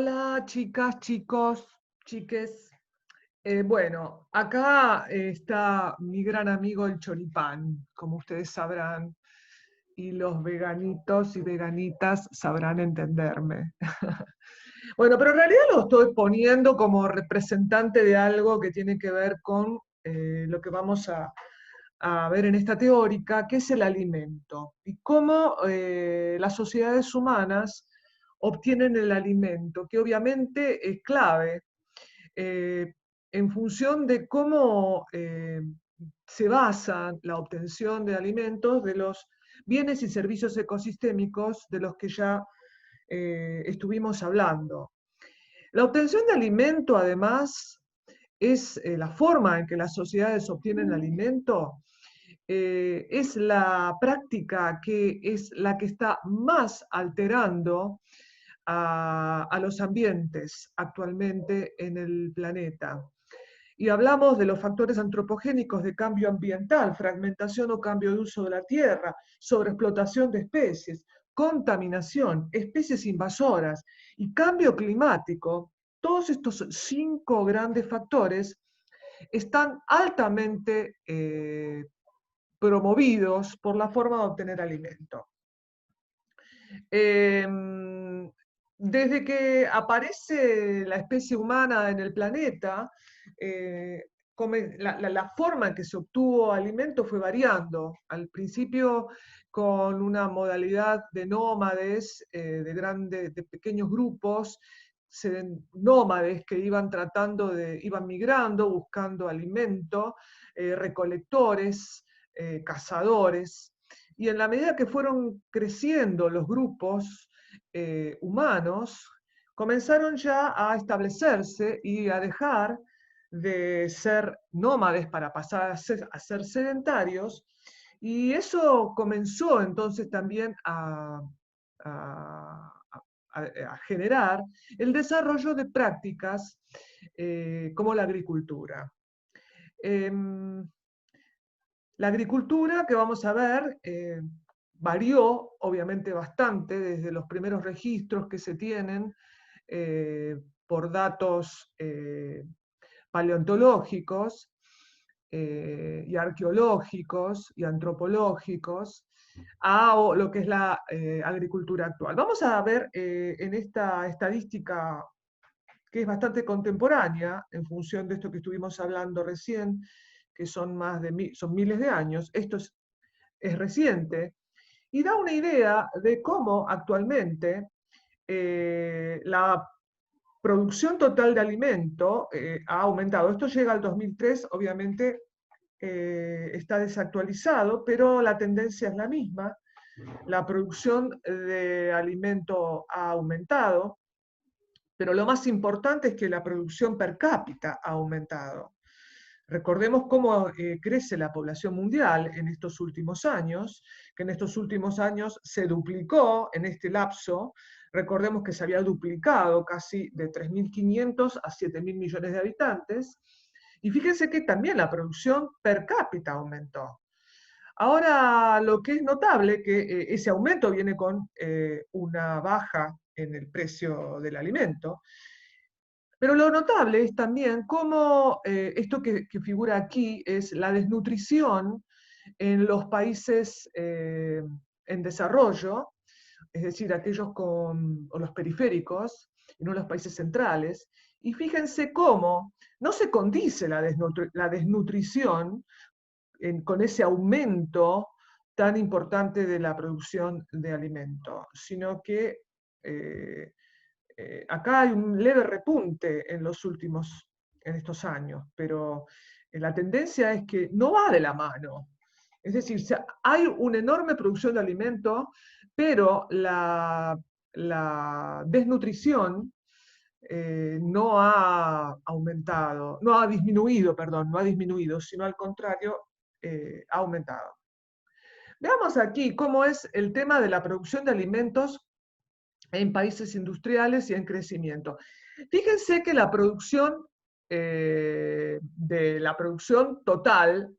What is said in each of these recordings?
Hola chicas, chicos, chiques. Bueno, acá está mi gran amigo el choripán, como ustedes sabrán, y los veganitos y veganitas sabrán entenderme. Bueno, pero en realidad lo estoy poniendo como representante de algo que tiene que ver con lo que vamos a ver en esta teórica, que es el alimento, y cómo las sociedades humanas obtienen el alimento, que obviamente es clave eh, en función de cómo se basa la obtención de alimentos de los bienes y servicios ecosistémicos de los que ya estuvimos hablando. La obtención de alimento, además, es la forma en que las sociedades obtienen alimento, es la práctica que es la que está más alterando a los ambientes actualmente en el planeta. Y hablamos de los factores antropogénicos de cambio ambiental, fragmentación o cambio de uso de la tierra, sobreexplotación de especies, contaminación, especies invasoras y cambio climático. Todos estos 5 grandes factores están altamente promovidos por la forma de obtener alimento. Desde que aparece la especie humana en el planeta, la forma en que se obtuvo alimento fue variando. Al principio con una modalidad de nómades, de pequeños grupos, nómades que iban migrando, buscando alimento, recolectores, cazadores. Y en la medida que fueron creciendo los grupos humanos, comenzaron ya a establecerse y a dejar de ser nómades para pasar a ser sedentarios, y eso comenzó entonces también a generar el desarrollo de prácticas como la agricultura. Em, la agricultura que vamos a ver varió obviamente bastante desde los primeros registros que se tienen por datos paleontológicos y arqueológicos y antropológicos a lo que es la agricultura actual. Vamos a ver en esta estadística que es bastante contemporánea en función de esto que estuvimos hablando recién, que son son miles de años. Esto es reciente y da una idea de cómo actualmente la producción total de alimento ha aumentado. Esto llega al 2003, obviamente está desactualizado, pero la tendencia es la misma. La producción de alimento ha aumentado, pero lo más importante es que la producción per cápita ha aumentado. Recordemos cómo crece la población mundial en estos últimos años, que en estos últimos años se duplicó en este lapso. Recordemos que se había duplicado casi de 3.500 a 7.000 millones de habitantes. Y fíjense que también la producción per cápita aumentó. Ahora, lo que es notable que ese aumento viene con una baja en el precio del alimento, pero lo notable es también cómo esto que figura aquí es la desnutrición en los países en desarrollo, es decir, aquellos o los periféricos, y no los países centrales. Y fíjense cómo no se condice la desnutrición con ese aumento tan importante de la producción de alimento, sino que acá hay un leve repunte en estos años, pero la tendencia es que no va de la mano. Es decir, hay una enorme producción de alimento, pero la desnutrición no ha aumentado, no ha disminuido, perdón, no ha disminuido, sino al contrario, ha aumentado. Veamos aquí cómo es el tema de la producción de alimentos en países industriales y en crecimiento. Fíjense que la producción total,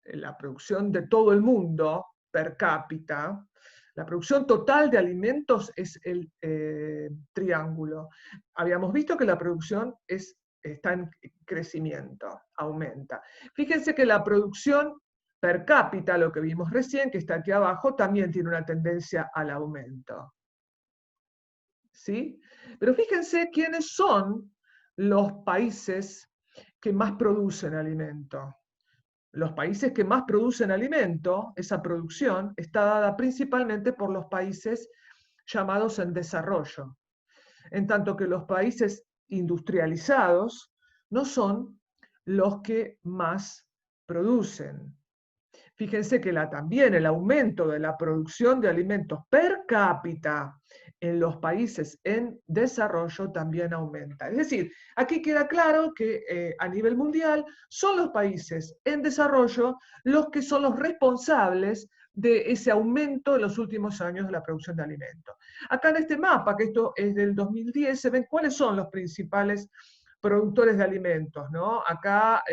la producción de todo el mundo per cápita, la producción total de alimentos es el triángulo. Habíamos visto que la producción está en crecimiento, aumenta. Fíjense que la producción per cápita, lo que vimos recién, que está aquí abajo, también tiene una tendencia al aumento. ¿Sí? Pero fíjense quiénes son los países que más producen alimento. Los países que más producen alimento, esa producción, está dada principalmente por los países llamados en desarrollo, en tanto que los países industrializados no son los que más producen. Fíjense que también el aumento de la producción de alimentos per cápita en los países en desarrollo también aumenta. Es decir, aquí queda claro que a nivel mundial son los países en desarrollo los que son los responsables de ese aumento en los últimos años de la producción de alimentos. Acá en este mapa, que esto es del 2010, se ven cuáles son los principales productores de alimentos, ¿no? Acá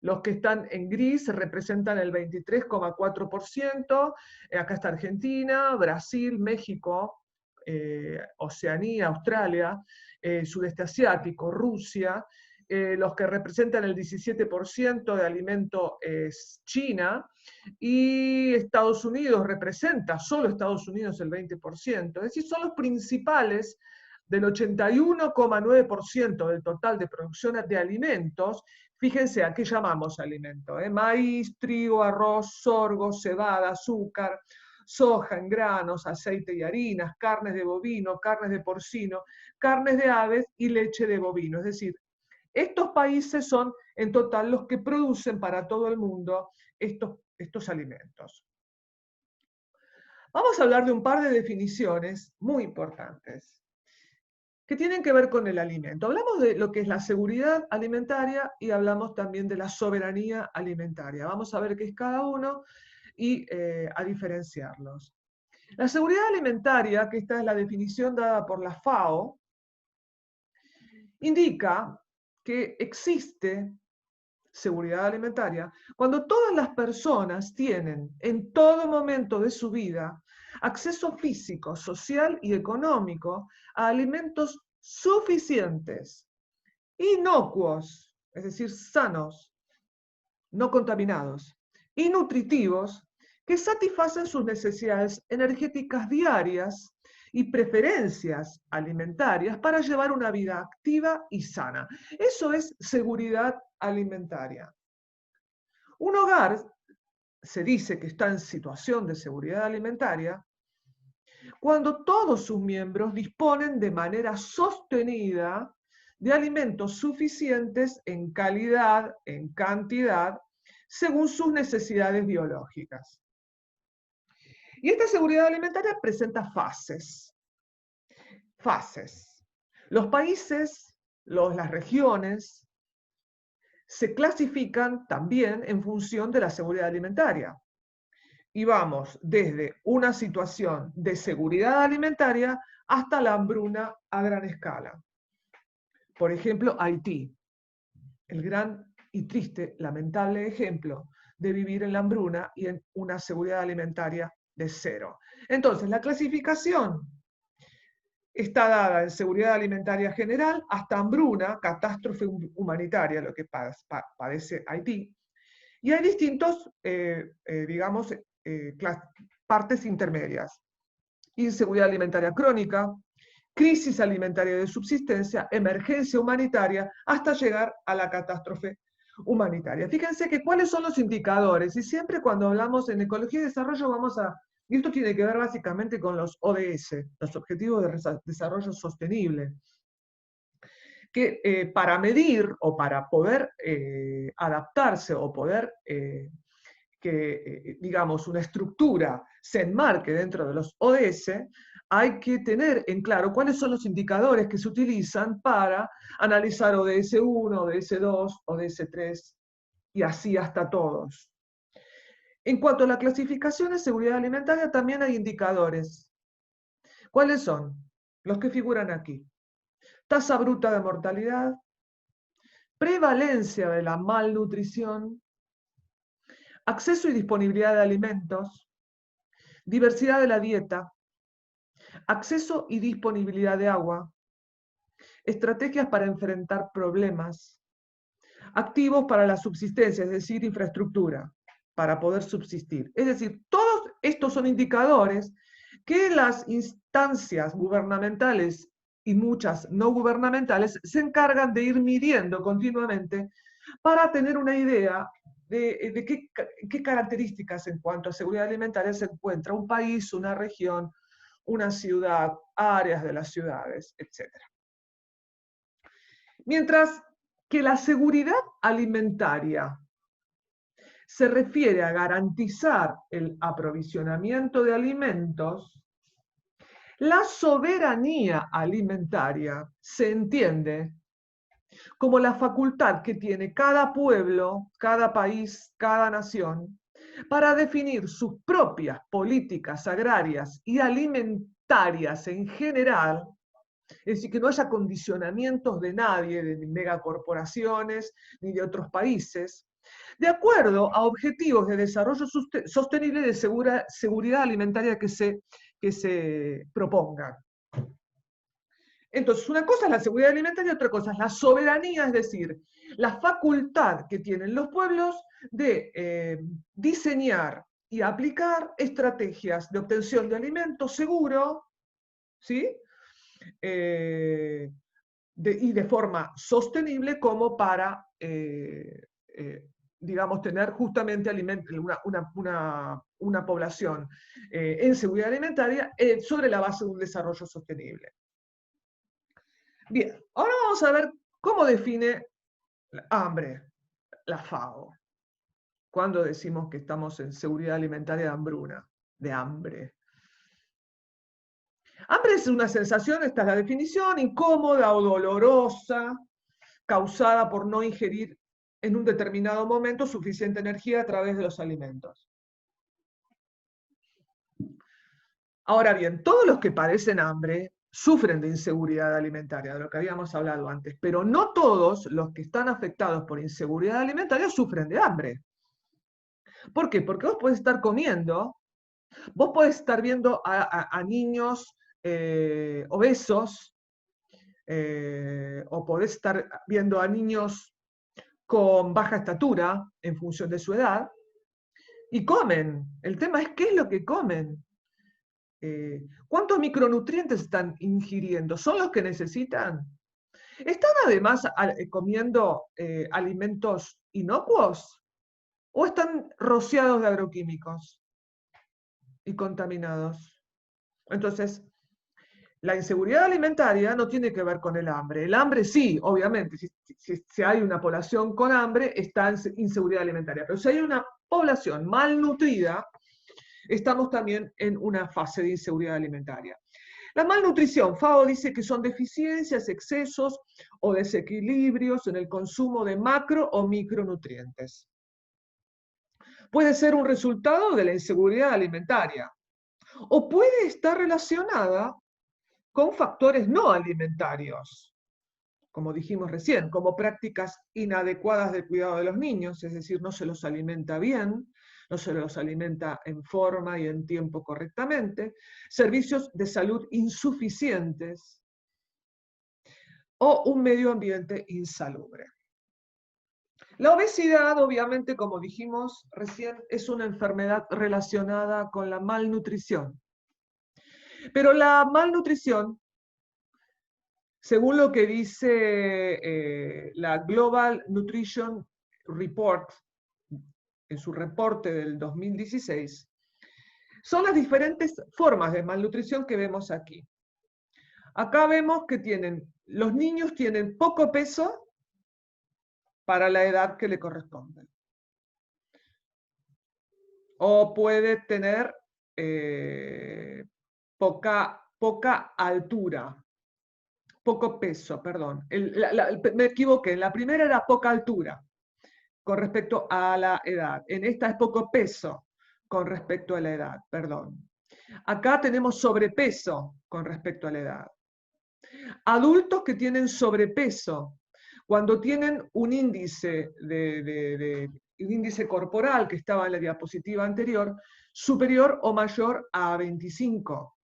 los que están en gris representan el 23,4%, acá está Argentina, Brasil, México, Oceanía, Australia, sudeste asiático, Rusia. Los que representan el 17% de alimento es China, y Estados Unidos representa, solo Estados Unidos, el 20%. Es decir, son los principales del 81,9% del total de producción de alimentos. Fíjense, ¿a qué llamamos alimento? Maíz, trigo, arroz, sorgo, cebada, azúcar, soja en granos, aceite y harinas, carnes de bovino, carnes de porcino, carnes de aves y leche de bovino. Es decir, estos países son en total los que producen para todo el mundo estos alimentos. Vamos a hablar de un par de definiciones muy importantes que tienen que ver con el alimento. Hablamos de lo que es la seguridad alimentaria y hablamos también de la soberanía alimentaria. Vamos a ver qué es cada uno y a diferenciarlos. La seguridad alimentaria, que esta es la definición dada por la FAO, indica que existe seguridad alimentaria cuando todas las personas tienen en todo momento de su vida acceso físico, social y económico a alimentos suficientes, inocuos, es decir, sanos, no contaminados, y nutritivos, que satisfacen sus necesidades energéticas diarias y preferencias alimentarias para llevar una vida activa y sana. Eso es seguridad alimentaria. Un hogar se dice que está en situación de seguridad alimentaria cuando todos sus miembros disponen de manera sostenida de alimentos suficientes en calidad, en cantidad, según sus necesidades biológicas. Y esta seguridad alimentaria presenta fases. Los países, las regiones, se clasifican también en función de la seguridad alimentaria. Y vamos desde una situación de seguridad alimentaria hasta la hambruna a gran escala. Por ejemplo, Haití, el gran y triste, lamentable ejemplo de vivir en la hambruna y en una seguridad alimentaria de cero. Entonces, la clasificación está dada en seguridad alimentaria general hasta hambruna, catástrofe humanitaria, lo que padece Haití. Y hay distintos, digamos, partes intermedias. Inseguridad alimentaria crónica, crisis alimentaria de subsistencia, emergencia humanitaria, hasta llegar a la catástrofe humanitaria. Fíjense que cuáles son los indicadores, y siempre cuando hablamos en ecología y desarrollo y esto tiene que ver básicamente con los ODS, los Objetivos de Desarrollo Sostenible, que para medir o para poder adaptarse o poder que, digamos, una estructura se enmarque dentro de los ODS, hay que tener en claro cuáles son los indicadores que se utilizan para analizar ODS 1, ODS 2, ODS 3 y así hasta todos. En cuanto a la clasificación de seguridad alimentaria, también hay indicadores. ¿Cuáles son? Los que figuran aquí. Tasa bruta de mortalidad, prevalencia de la malnutrición, acceso y disponibilidad de alimentos, diversidad de la dieta, acceso y disponibilidad de agua, estrategias para enfrentar problemas, activos para la subsistencia, es decir, infraestructura, para poder subsistir. Es decir, todos estos son indicadores que las instancias gubernamentales y muchas no gubernamentales se encargan de ir midiendo continuamente para tener una idea de qué características en cuanto a seguridad alimentaria se encuentra un país, una región, una ciudad, áreas de las ciudades, etc. Mientras que la seguridad alimentaria se refiere a garantizar el aprovisionamiento de alimentos, la soberanía alimentaria se entiende como la facultad que tiene cada pueblo, cada país, cada nación, para definir sus propias políticas agrarias y alimentarias en general, es decir, que no haya condicionamientos de nadie, de megacorporaciones ni de otros países, de acuerdo a objetivos de desarrollo sostenible de seguridad alimentaria que se propongan. Entonces, una cosa es la seguridad alimentaria y otra cosa es la soberanía, es decir, la facultad que tienen los pueblos de diseñar y aplicar estrategias de obtención de alimentos seguros, ¿sí? Y de forma sostenible como para, digamos, tener justamente una población en seguridad alimentaria sobre la base de un desarrollo sostenible. Bien, ahora vamos a ver cómo define hambre la FAO. Cuando decimos que estamos en seguridad alimentaria de hambruna, de hambre. Hambre es una sensación, esta es la definición, incómoda o dolorosa, causada por no ingerir en un determinado momento suficiente energía a través de los alimentos. Ahora bien, todos los que padecen hambre sufren de inseguridad alimentaria, de lo que habíamos hablado antes, pero no todos los que están afectados por inseguridad alimentaria sufren de hambre. ¿Por qué? Porque vos podés estar comiendo, vos podés estar viendo a niños obesos, o podés estar viendo a niños con baja estatura en función de su edad, y comen. El tema es qué es lo que comen. ¿Cuántos micronutrientes están ingiriendo? ¿Son los que necesitan? ¿Están además comiendo alimentos inocuos? ¿O están rociados de agroquímicos y contaminados? Entonces, la inseguridad alimentaria no tiene que ver con el hambre. El hambre sí, obviamente, si hay una población con hambre, está en inseguridad alimentaria. Pero si hay una población malnutrida, estamos también en una fase de inseguridad alimentaria. La malnutrición, FAO dice que son deficiencias, excesos o desequilibrios en el consumo de macro o micronutrientes. Puede ser un resultado de la inseguridad alimentaria o puede estar relacionada con factores no alimentarios, como dijimos recién, como prácticas inadecuadas de cuidado de los niños, es decir, no se los alimenta bien, no se los alimenta en forma y en tiempo correctamente, servicios de salud insuficientes o un medio ambiente insalubre. La obesidad, obviamente, como dijimos recién, es una enfermedad relacionada con la malnutrición. Pero la malnutrición, según lo que dice la Global Nutrition Report, en su reporte del 2016, son las diferentes formas de malnutrición que vemos aquí. Acá vemos que los niños tienen poco peso para la edad que le corresponde. O puede tener poca altura, poco peso, perdón. Me equivoqué, en la primera era poca altura con respecto a la edad. En esta es poco peso con respecto a la edad, perdón. Acá tenemos sobrepeso con respecto a la edad. Adultos que tienen sobrepeso, cuando tienen un índice un índice corporal que estaba en la diapositiva anterior, superior o mayor a 25.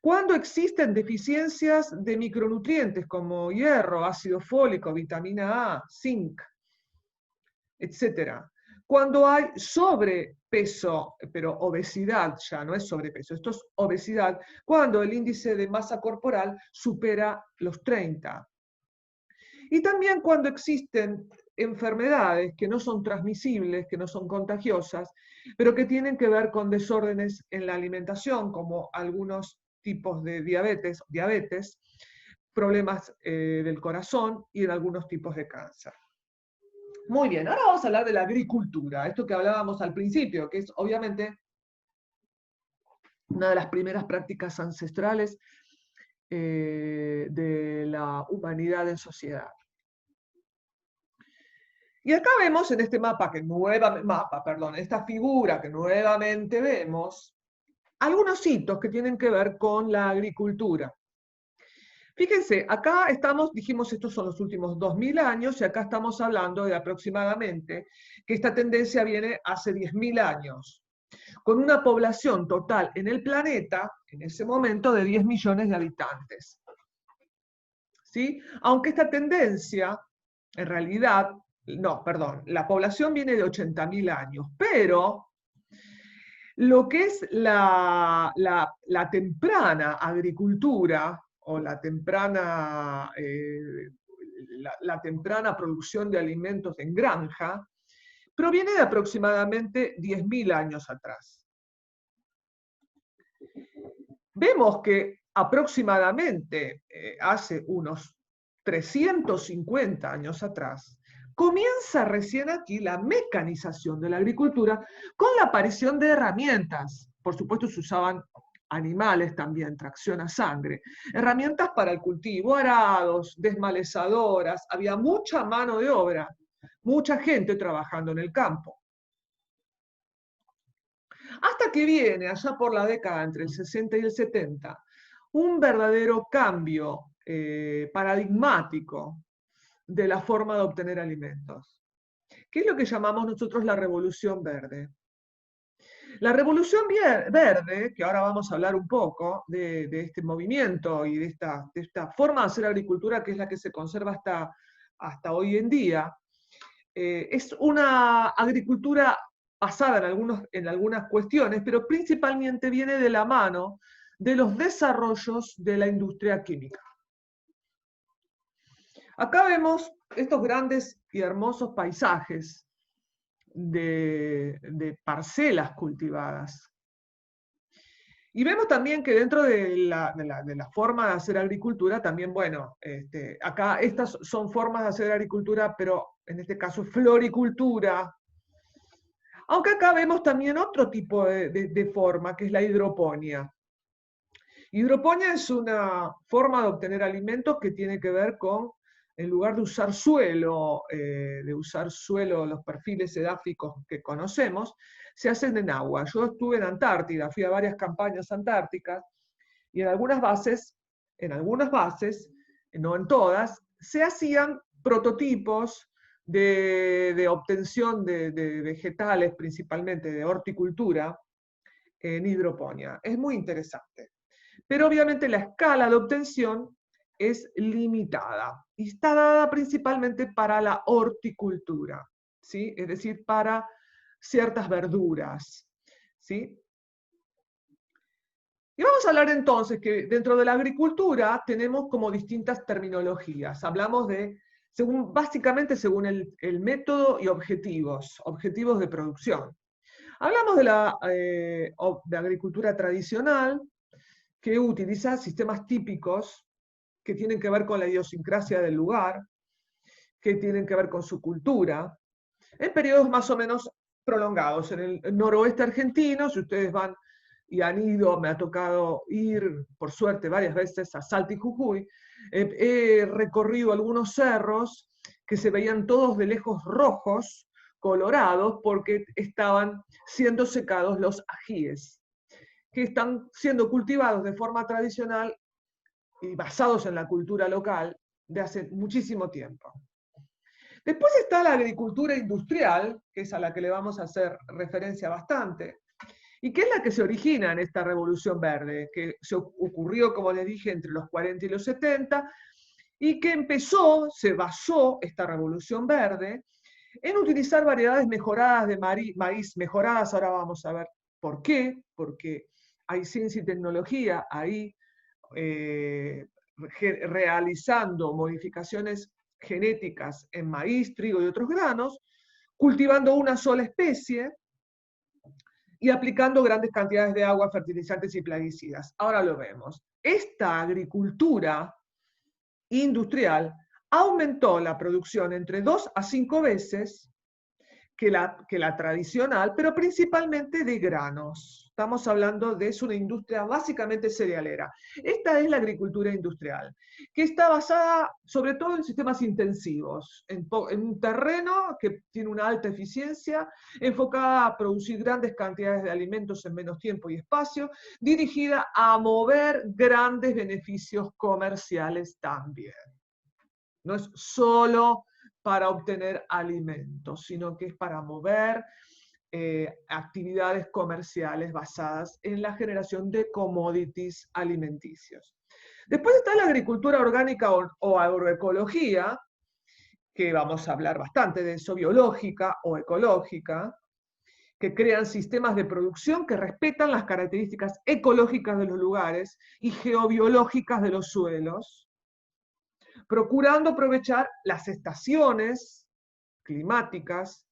Cuando existen deficiencias de micronutrientes como hierro, ácido fólico, vitamina A, zinc, etc. Cuando hay sobrepeso, pero obesidad ya no es sobrepeso, esto es obesidad, cuando el índice de masa corporal supera los 30. Y también cuando existen enfermedades que no son transmisibles, que no son contagiosas, pero que tienen que ver con desórdenes en la alimentación, como algunos tipos de diabetes, problemas del corazón y en algunos tipos de cáncer. Muy bien, ahora vamos a hablar de la agricultura, esto que hablábamos al principio, que es obviamente una de las primeras prácticas ancestrales de la humanidad en sociedad. Y acá vemos en este esta figura que nuevamente vemos, algunos hitos que tienen que ver con la agricultura. Fíjense, acá estamos, dijimos, estos son los últimos 2000 años, y acá estamos hablando de aproximadamente que esta tendencia viene hace 10.000 años, con una población total en el planeta, en ese momento, de 10 millones de habitantes. ¿Sí? Aunque esta tendencia, en realidad, no, perdón, la población viene de 80.000 años, pero lo que es la temprana agricultura o la temprana producción de alimentos en granja proviene de aproximadamente 10.000 años atrás. Vemos que aproximadamente hace unos 350 años atrás, comienza recién aquí la mecanización de la agricultura con la aparición de herramientas. Por supuesto se usaban animales también, tracción a sangre, herramientas para el cultivo, arados, desmalezadoras, había mucha mano de obra, mucha gente trabajando en el campo. Hasta que viene, allá por la década entre el 60 y el 70, un verdadero cambio paradigmático de la forma de obtener alimentos. ¿Qué es lo que llamamos nosotros la Revolución Verde? La Revolución Verde, que ahora vamos a hablar un poco de este movimiento y de esta forma de hacer agricultura, que es la que se conserva hasta hoy en día, es una agricultura basada en algunas cuestiones, pero principalmente viene de la mano de los desarrollos de la industria química. Acá vemos estos grandes y hermosos paisajes de parcelas cultivadas. Y vemos también que dentro de la forma de hacer agricultura, también, bueno, acá estas son formas de hacer agricultura, pero en este caso floricultura. Aunque acá vemos también otro tipo de forma, que es la hidroponía. Hidroponía es una forma de obtener alimentos que tiene que ver con, en lugar de usar suelo, los perfiles edáficos que conocemos, se hacen en agua. Yo estuve en Antártida, fui a varias campañas antárticas, y en algunas bases, no en todas, se hacían prototipos de obtención de vegetales, principalmente de horticultura, en hidroponía. Es muy interesante. Pero obviamente la escala de obtención es limitada y está dada principalmente para la horticultura, ¿sí? Es decir, para ciertas verduras, ¿sí? Y vamos a hablar entonces que dentro de la agricultura tenemos como distintas terminologías. Hablamos de, básicamente según el método y objetivos de producción. Hablamos de agricultura tradicional, que utiliza sistemas típicos que tienen que ver con la idiosincrasia del lugar, que tienen que ver con su cultura, en periodos más o menos prolongados. En el noroeste argentino, si ustedes van y han ido, me ha tocado ir, por suerte, varias veces a Salta y Jujuy, he recorrido algunos cerros que se veían todos de lejos rojos, colorados, porque estaban siendo secados los ajíes, que están siendo cultivados de forma tradicional y basados en la cultura local de hace muchísimo tiempo. Después está la agricultura industrial, que es a la que le vamos a hacer referencia bastante, y que es la que se origina en esta revolución verde, que se ocurrió, como les dije, entre los 40 y los 70, y que se basó esta revolución verde en utilizar variedades mejoradas de maíz, mejoradas, ahora vamos a ver por qué, porque hay ciencia y tecnología ahí realizando modificaciones genéticas en maíz, trigo y otros granos, cultivando una sola especie y aplicando grandes cantidades de agua, fertilizantes y plaguicidas. Ahora lo vemos. Esta agricultura industrial aumentó la producción entre 2 a 5 veces que la tradicional, pero principalmente de granos. Estamos hablando de una industria básicamente cerealera. Esta es la agricultura industrial, que está basada sobre todo en sistemas intensivos, en un terreno que tiene una alta eficiencia, enfocada a producir grandes cantidades de alimentos en menos tiempo y espacio, dirigida a mover grandes beneficios comerciales también. No es solo para obtener alimentos, sino que es para mover actividades comerciales basadas en la generación de commodities alimenticios. Después está la agricultura orgánica o agroecología, que vamos a hablar bastante de eso, biológica o ecológica, que crean sistemas de producción que respetan las características ecológicas de los lugares y geobiológicas de los suelos, procurando aprovechar las estaciones climáticas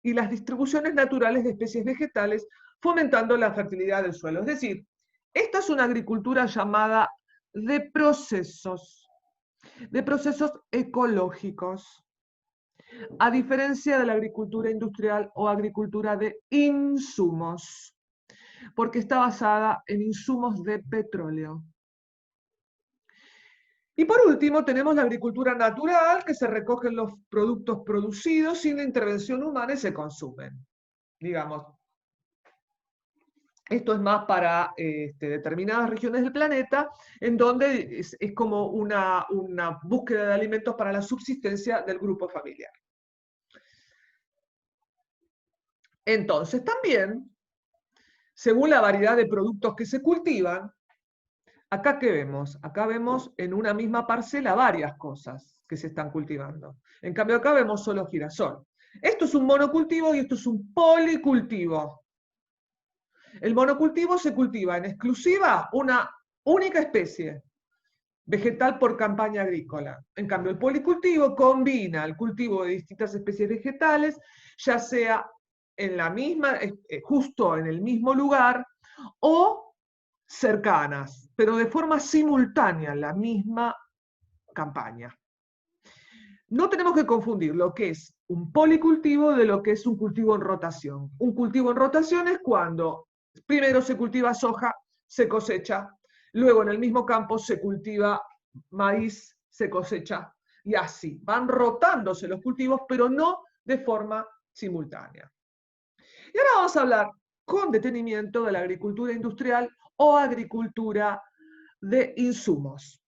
y las distribuciones naturales de especies vegetales, fomentando la fertilidad del suelo. Es decir, esta es una agricultura llamada de procesos ecológicos, a diferencia de la agricultura industrial o agricultura de insumos, porque está basada en insumos de petróleo. Y por último, tenemos la agricultura natural, que se recogen los productos producidos sin la intervención humana y se consumen. Digamos, esto es más para determinadas regiones del planeta, en donde es como una búsqueda de alimentos para la subsistencia del grupo familiar. Entonces, también, según la variedad de productos que se cultivan, acá ¿qué vemos? Acá vemos en una misma parcela varias cosas que se están cultivando. En cambio acá vemos solo girasol. Esto es un monocultivo y esto es un policultivo. El monocultivo se cultiva en exclusiva una única especie vegetal por campaña agrícola. En cambio el policultivo combina el cultivo de distintas especies vegetales, ya sea en la misma, justo en el mismo lugar, o cercanas, pero de forma simultánea en la misma campaña. No tenemos que confundir lo que es un policultivo de lo que es un cultivo en rotación. Un cultivo en rotación es cuando primero se cultiva soja, se cosecha, luego en el mismo campo se cultiva maíz, se cosecha, y así. Van rotándose los cultivos, pero no de forma simultánea. Y ahora vamos a hablar con detenimiento de la agricultura industrial o agricultura de insumos.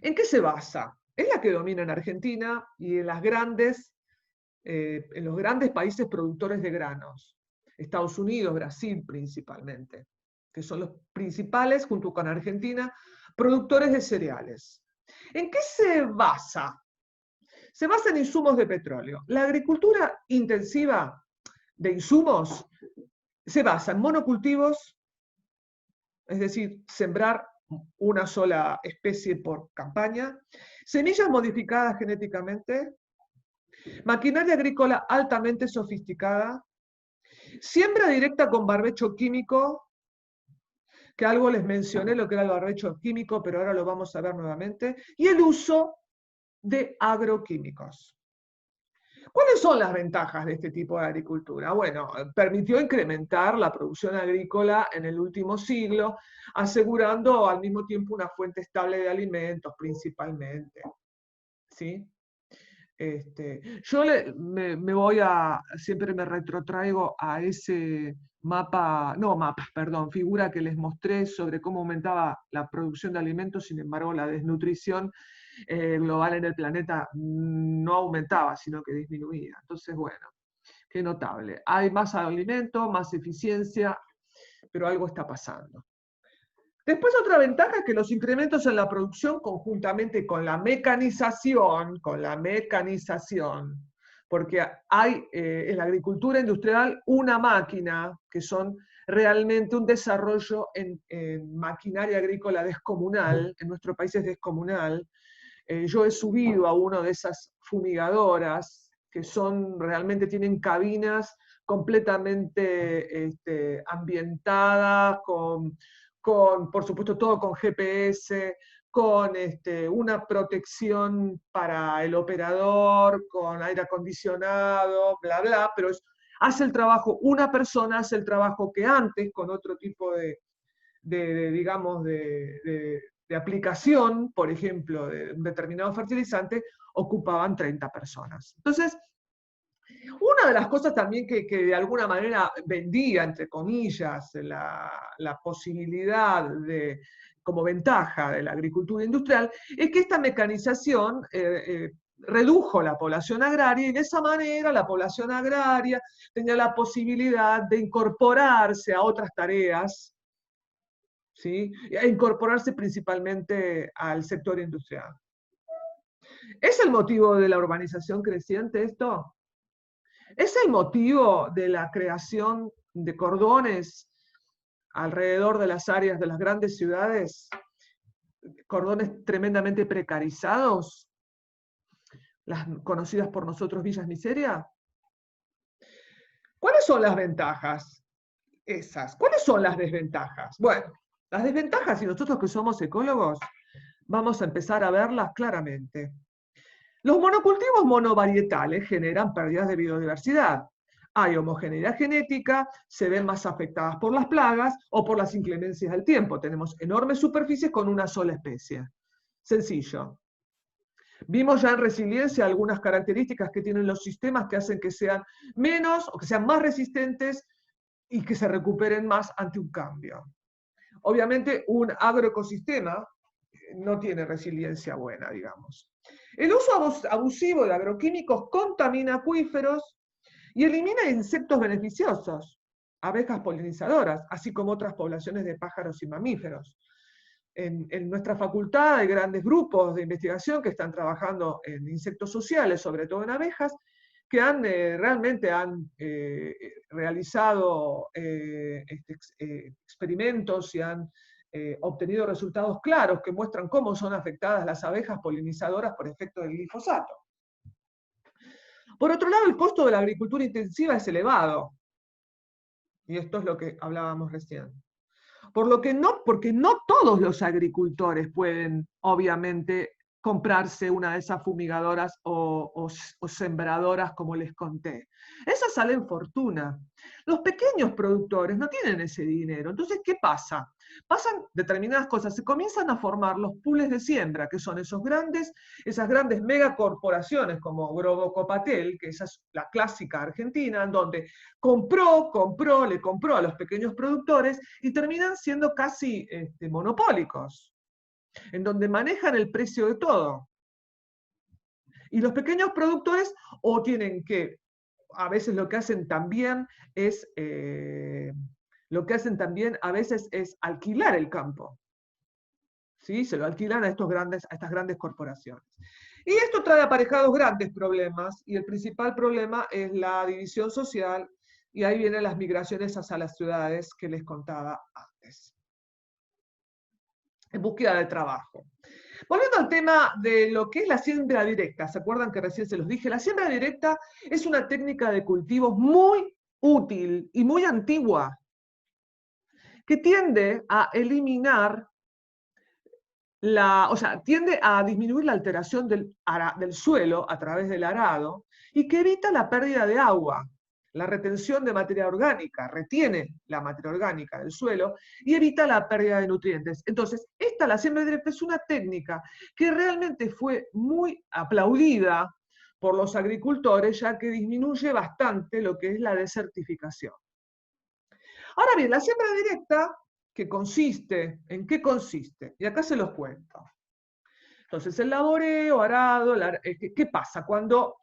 ¿En qué se basa? Es la que domina en Argentina y en los grandes países productores de granos. Estados Unidos, Brasil principalmente, que son los principales, junto con Argentina, productores de cereales. ¿En qué se basa? Se basa en insumos de petróleo. La agricultura intensiva de insumos se basa en monocultivos, es decir, sembrar una sola especie por campaña, semillas modificadas genéticamente, maquinaria agrícola altamente sofisticada, siembra directa con barbecho químico, que algo les mencioné lo que era el barbecho químico, pero ahora lo vamos a ver nuevamente, y el uso de agroquímicos. ¿Cuáles son las ventajas de este tipo de agricultura? Bueno, permitió incrementar la producción agrícola en el último siglo, asegurando al mismo tiempo una fuente estable de alimentos principalmente. ¿Sí? Yo siempre me retrotraigo a ese figura que les mostré sobre cómo aumentaba la producción de alimentos, sin embargo la desnutrición global en el planeta no aumentaba, sino que disminuía. Entonces, bueno, Qué notable. Hay más alimento, más eficiencia, pero algo está pasando. Después otra ventaja es que los incrementos en la producción conjuntamente con la mecanización, porque hay en la agricultura industrial una máquina que son realmente un desarrollo en maquinaria agrícola descomunal, en nuestro país es descomunal. Yo he subido a una de esas fumigadoras que son, realmente tienen cabinas completamente ambientadas, por supuesto, todo con GPS, con una protección para el operador, con aire acondicionado, bla, bla, pero hace el trabajo, una persona hace el trabajo que antes, con otro tipo digamos, de aplicación, por ejemplo, de un determinado fertilizante, ocupaban 30 personas. Entonces, una de las cosas también que de alguna manera vendía, entre comillas, la posibilidad como ventaja de la agricultura industrial, es que esta mecanización redujo la población agraria y de esa manera la población agraria tenía la posibilidad de incorporarse a otras tareas, ¿sí? E incorporarse principalmente al sector industrial. ¿Es el motivo de la urbanización creciente esto? ¿Es el motivo de la creación de cordones alrededor de las áreas de las grandes ciudades? Cordones tremendamente precarizados, las conocidas por nosotros villas miseria. ¿Cuáles son las ventajas? Esas. ¿Cuáles son las desventajas? Bueno, las desventajas, y nosotros que somos ecólogos, vamos a empezar a verlas claramente. Los monocultivos monovarietales generan pérdidas de biodiversidad. Hay homogeneidad genética, se ven más afectadas por las plagas o por las inclemencias del tiempo. Tenemos enormes superficies con una sola especie. Sencillo. Vimos ya en resiliencia algunas características que tienen los sistemas que hacen que sean menos o que sean más resistentes y que se recuperen más ante un cambio. Obviamente un agroecosistema no tiene resiliencia buena, digamos. El uso abusivo de agroquímicos contamina acuíferos y elimina insectos beneficiosos, abejas polinizadoras, así como otras poblaciones de pájaros y mamíferos. En nuestra facultad hay grandes grupos de investigación que están trabajando en insectos sociales, sobre todo en abejas, que realmente han realizado experimentos y han obtenido resultados claros que muestran cómo son afectadas las abejas polinizadoras por efecto del glifosato. Por otro lado, el costo de la agricultura intensiva es elevado. Y esto es lo que hablábamos recién. Porque no todos los agricultores pueden, obviamente, comprarse una de esas fumigadoras o sembradoras como les conté. Esas salen fortuna. Los pequeños productores no tienen ese dinero. Entonces, ¿qué pasa? Pasan determinadas cosas. Se comienzan a formar los pools de siembra, que son esas grandes megacorporaciones como Grobocopatel, que esa es la clásica argentina, en donde le compró a los pequeños productores y terminan siendo casi monopólicos, en donde manejan el precio de todo. Y los pequeños productores o tienen que, a veces lo que hacen también a veces es alquilar el campo. ¿Sí? Se lo alquilan a estas grandes corporaciones. Y esto trae aparejados grandes problemas, y el principal problema es la división social, y ahí vienen las migraciones hacia las ciudades que les contaba antes. En búsqueda de trabajo. Volviendo al tema de lo que es la siembra directa, ¿se acuerdan que recién se los dije? La siembra directa es una técnica de cultivo muy útil y muy antigua, que tiende a eliminar tiende a disminuir la alteración del suelo a través del arado y que evita la pérdida de agua, la retención de materia orgánica, retiene la materia orgánica del suelo y evita la pérdida de nutrientes. Entonces, la siembra directa, es una técnica que realmente fue muy aplaudida por los agricultores, ya que disminuye bastante lo que es la desertificación. Ahora bien, la siembra directa, ¿en qué consiste? Y acá se los cuento. Entonces, el laboreo, arado, ¿qué pasa? Cuando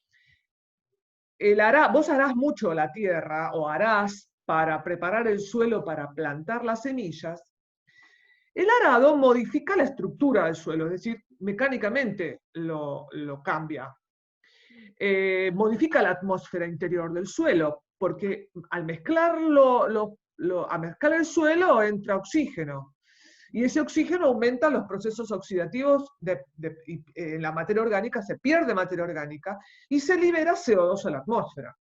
vos harás mucho la tierra, o harás para preparar el suelo para plantar las semillas. El arado modifica la estructura del suelo, es decir, mecánicamente lo cambia. Modifica la atmósfera interior del suelo, porque al mezclar el suelo entra oxígeno. Y ese oxígeno aumenta los procesos oxidativos en la materia orgánica, se pierde materia orgánica y se libera CO2 a la atmósfera.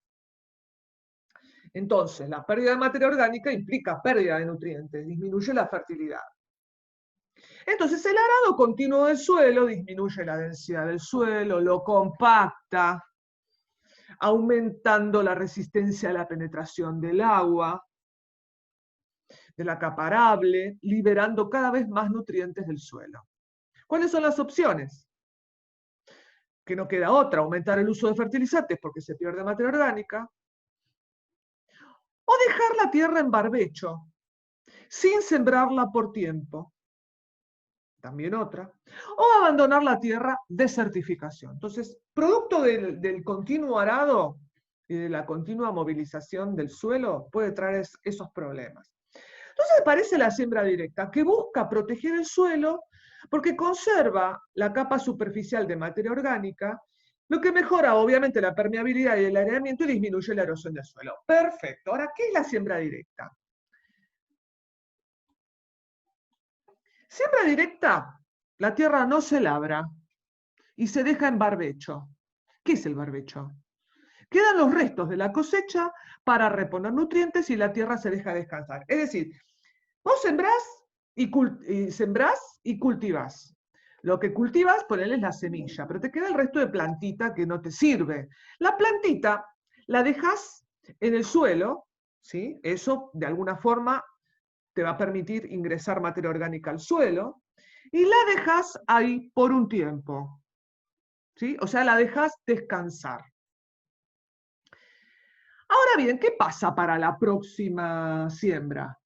Entonces, la pérdida de materia orgánica implica pérdida de nutrientes, disminuye la fertilidad. Entonces, el arado continuo del suelo disminuye la densidad del suelo, lo compacta, aumentando la resistencia a la penetración del agua, del acaparable, liberando cada vez más nutrientes del suelo. ¿Cuáles son las opciones? Que no queda otra, aumentar el uso de fertilizantes porque se pierde materia orgánica, o dejar la tierra en barbecho, sin sembrarla por tiempo, también otra, o abandonar la tierra, desertificación. Entonces, producto del continuo arado y de la continua movilización del suelo, puede traer esos problemas. Entonces aparece la siembra directa, que busca proteger el suelo porque conserva la capa superficial de materia orgánica, lo que mejora obviamente la permeabilidad y el aireamiento y disminuye la erosión del suelo. Perfecto. Ahora, ¿qué es la siembra directa? Siembra directa, la tierra no se labra y se deja en barbecho. ¿Qué es el barbecho? Quedan los restos de la cosecha para reponer nutrientes y la tierra se deja descansar. Es decir, vos sembrás y cultivás. Lo que cultivas, ponele la semilla, pero te queda el resto de plantita que no te sirve. La plantita la dejas en el suelo, ¿sí? Eso de alguna forma te va a permitir ingresar materia orgánica al suelo, y la dejas ahí por un tiempo, ¿sí? O sea, la dejas descansar. Ahora bien, ¿qué pasa para la próxima siembra?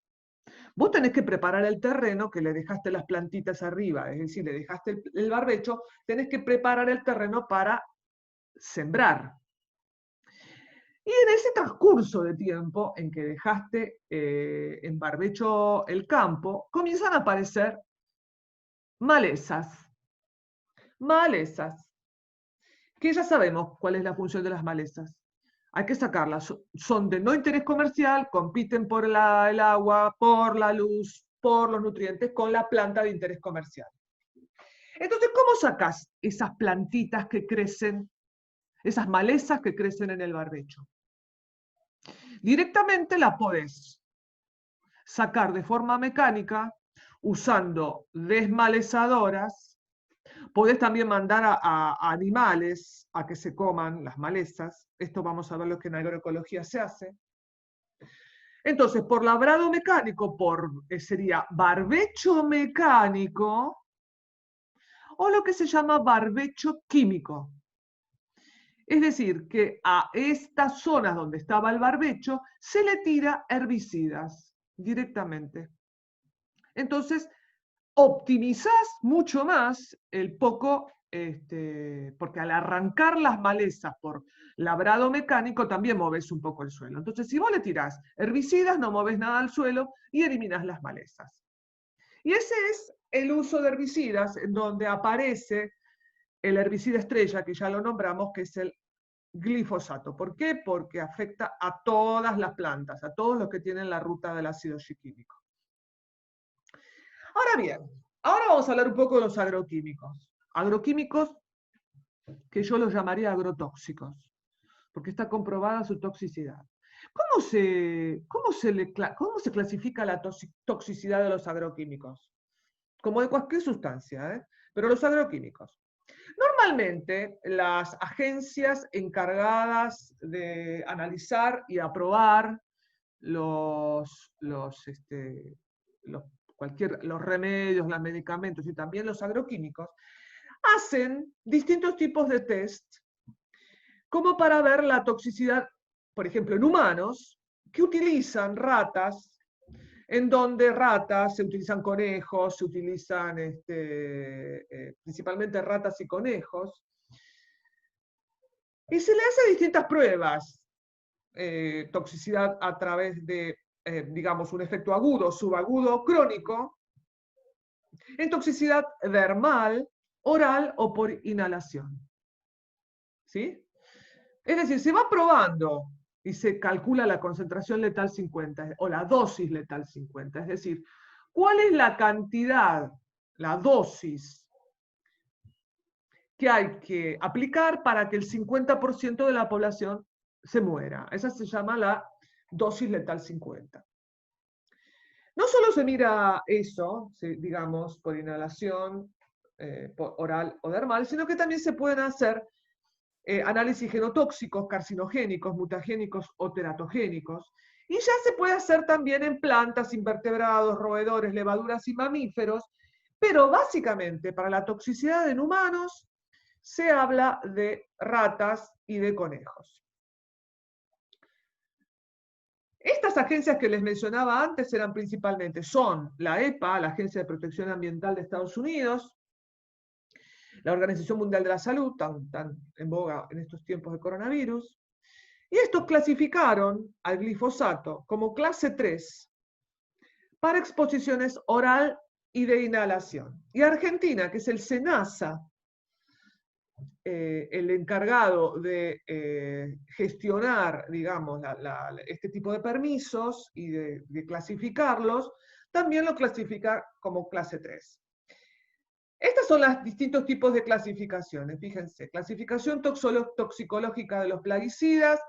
Vos tenés que preparar el terreno que le dejaste las plantitas arriba, es decir, le dejaste el barbecho, tenés que preparar el terreno para sembrar. Y en ese transcurso de tiempo en que dejaste en barbecho el campo, comienzan a aparecer malezas. Malezas. Que ya sabemos cuál es la función de las malezas. Hay que sacarlas. Son de no interés comercial, compiten por el agua, por la luz, por los nutrientes con la planta de interés comercial. Entonces, ¿cómo sacas esas plantitas que crecen, esas malezas que crecen en el barbecho? Directamente las podés sacar de forma mecánica usando desmalezadoras. Podés también mandar a animales a que se coman las malezas. Esto vamos a ver lo que en agroecología se hace. Entonces, por labrado mecánico, sería barbecho mecánico, o lo que se llama barbecho químico. Es decir, que a estas zonas donde estaba el barbecho se le tira herbicidas directamente. Entonces, optimizás mucho más el poco, porque al arrancar las malezas por labrado mecánico también moves un poco el suelo. Entonces, si vos le tirás herbicidas, no moves nada al suelo y eliminás las malezas. Y ese es el uso de herbicidas, en donde aparece el herbicida estrella, que ya lo nombramos, que es el glifosato. ¿Por qué? Porque afecta a todas las plantas, a todos los que tienen la ruta del ácido químico. Ahora bien, ahora vamos a hablar un poco de los agroquímicos. Agroquímicos que yo los llamaría agrotóxicos, porque está comprobada su toxicidad. ¿Cómo se clasifica la toxicidad de los agroquímicos? Como de cualquier sustancia, ¿eh? Pero los agroquímicos. Normalmente, las agencias encargadas de analizar y aprobar los remedios, los medicamentos y también los agroquímicos, hacen distintos tipos de test como para ver la toxicidad, por ejemplo, en humanos, que utilizan ratas, en donde ratas, se utilizan conejos, se utilizan principalmente ratas y conejos, Y se le hace distintas pruebas. Toxicidad a través de, digamos, un efecto agudo, subagudo, crónico, en toxicidad dermal, oral o por inhalación. ¿Sí? Es decir, se va probando y se calcula la concentración letal 50 o la dosis letal 50. Es decir, ¿cuál es la cantidad, la dosis que hay que aplicar para que el 50% de la población se muera? Esa se llama la dosis letal 50. No solo se mira eso, digamos, por inhalación por oral o dermal, sino que también se pueden hacer análisis genotóxicos, carcinogénicos, mutagénicos o teratogénicos. Y ya se puede hacer también en plantas, invertebrados, roedores, levaduras y mamíferos, pero básicamente para la toxicidad en humanos se habla de ratas y de conejos. Estas agencias que les mencionaba antes eran principalmente, son la EPA, la Agencia de Protección Ambiental de Estados Unidos, la Organización Mundial de la Salud, tan en boga en estos tiempos de coronavirus, y estos clasificaron al glifosato como clase 3 para exposiciones oral y de inhalación. Y Argentina, que es el SENASA, el encargado de gestionar, digamos, este tipo de permisos y de clasificarlos, también lo clasifica como clase 3. Estos son los distintos tipos de clasificaciones. Fíjense, clasificación toxicológica de los plaguicidas,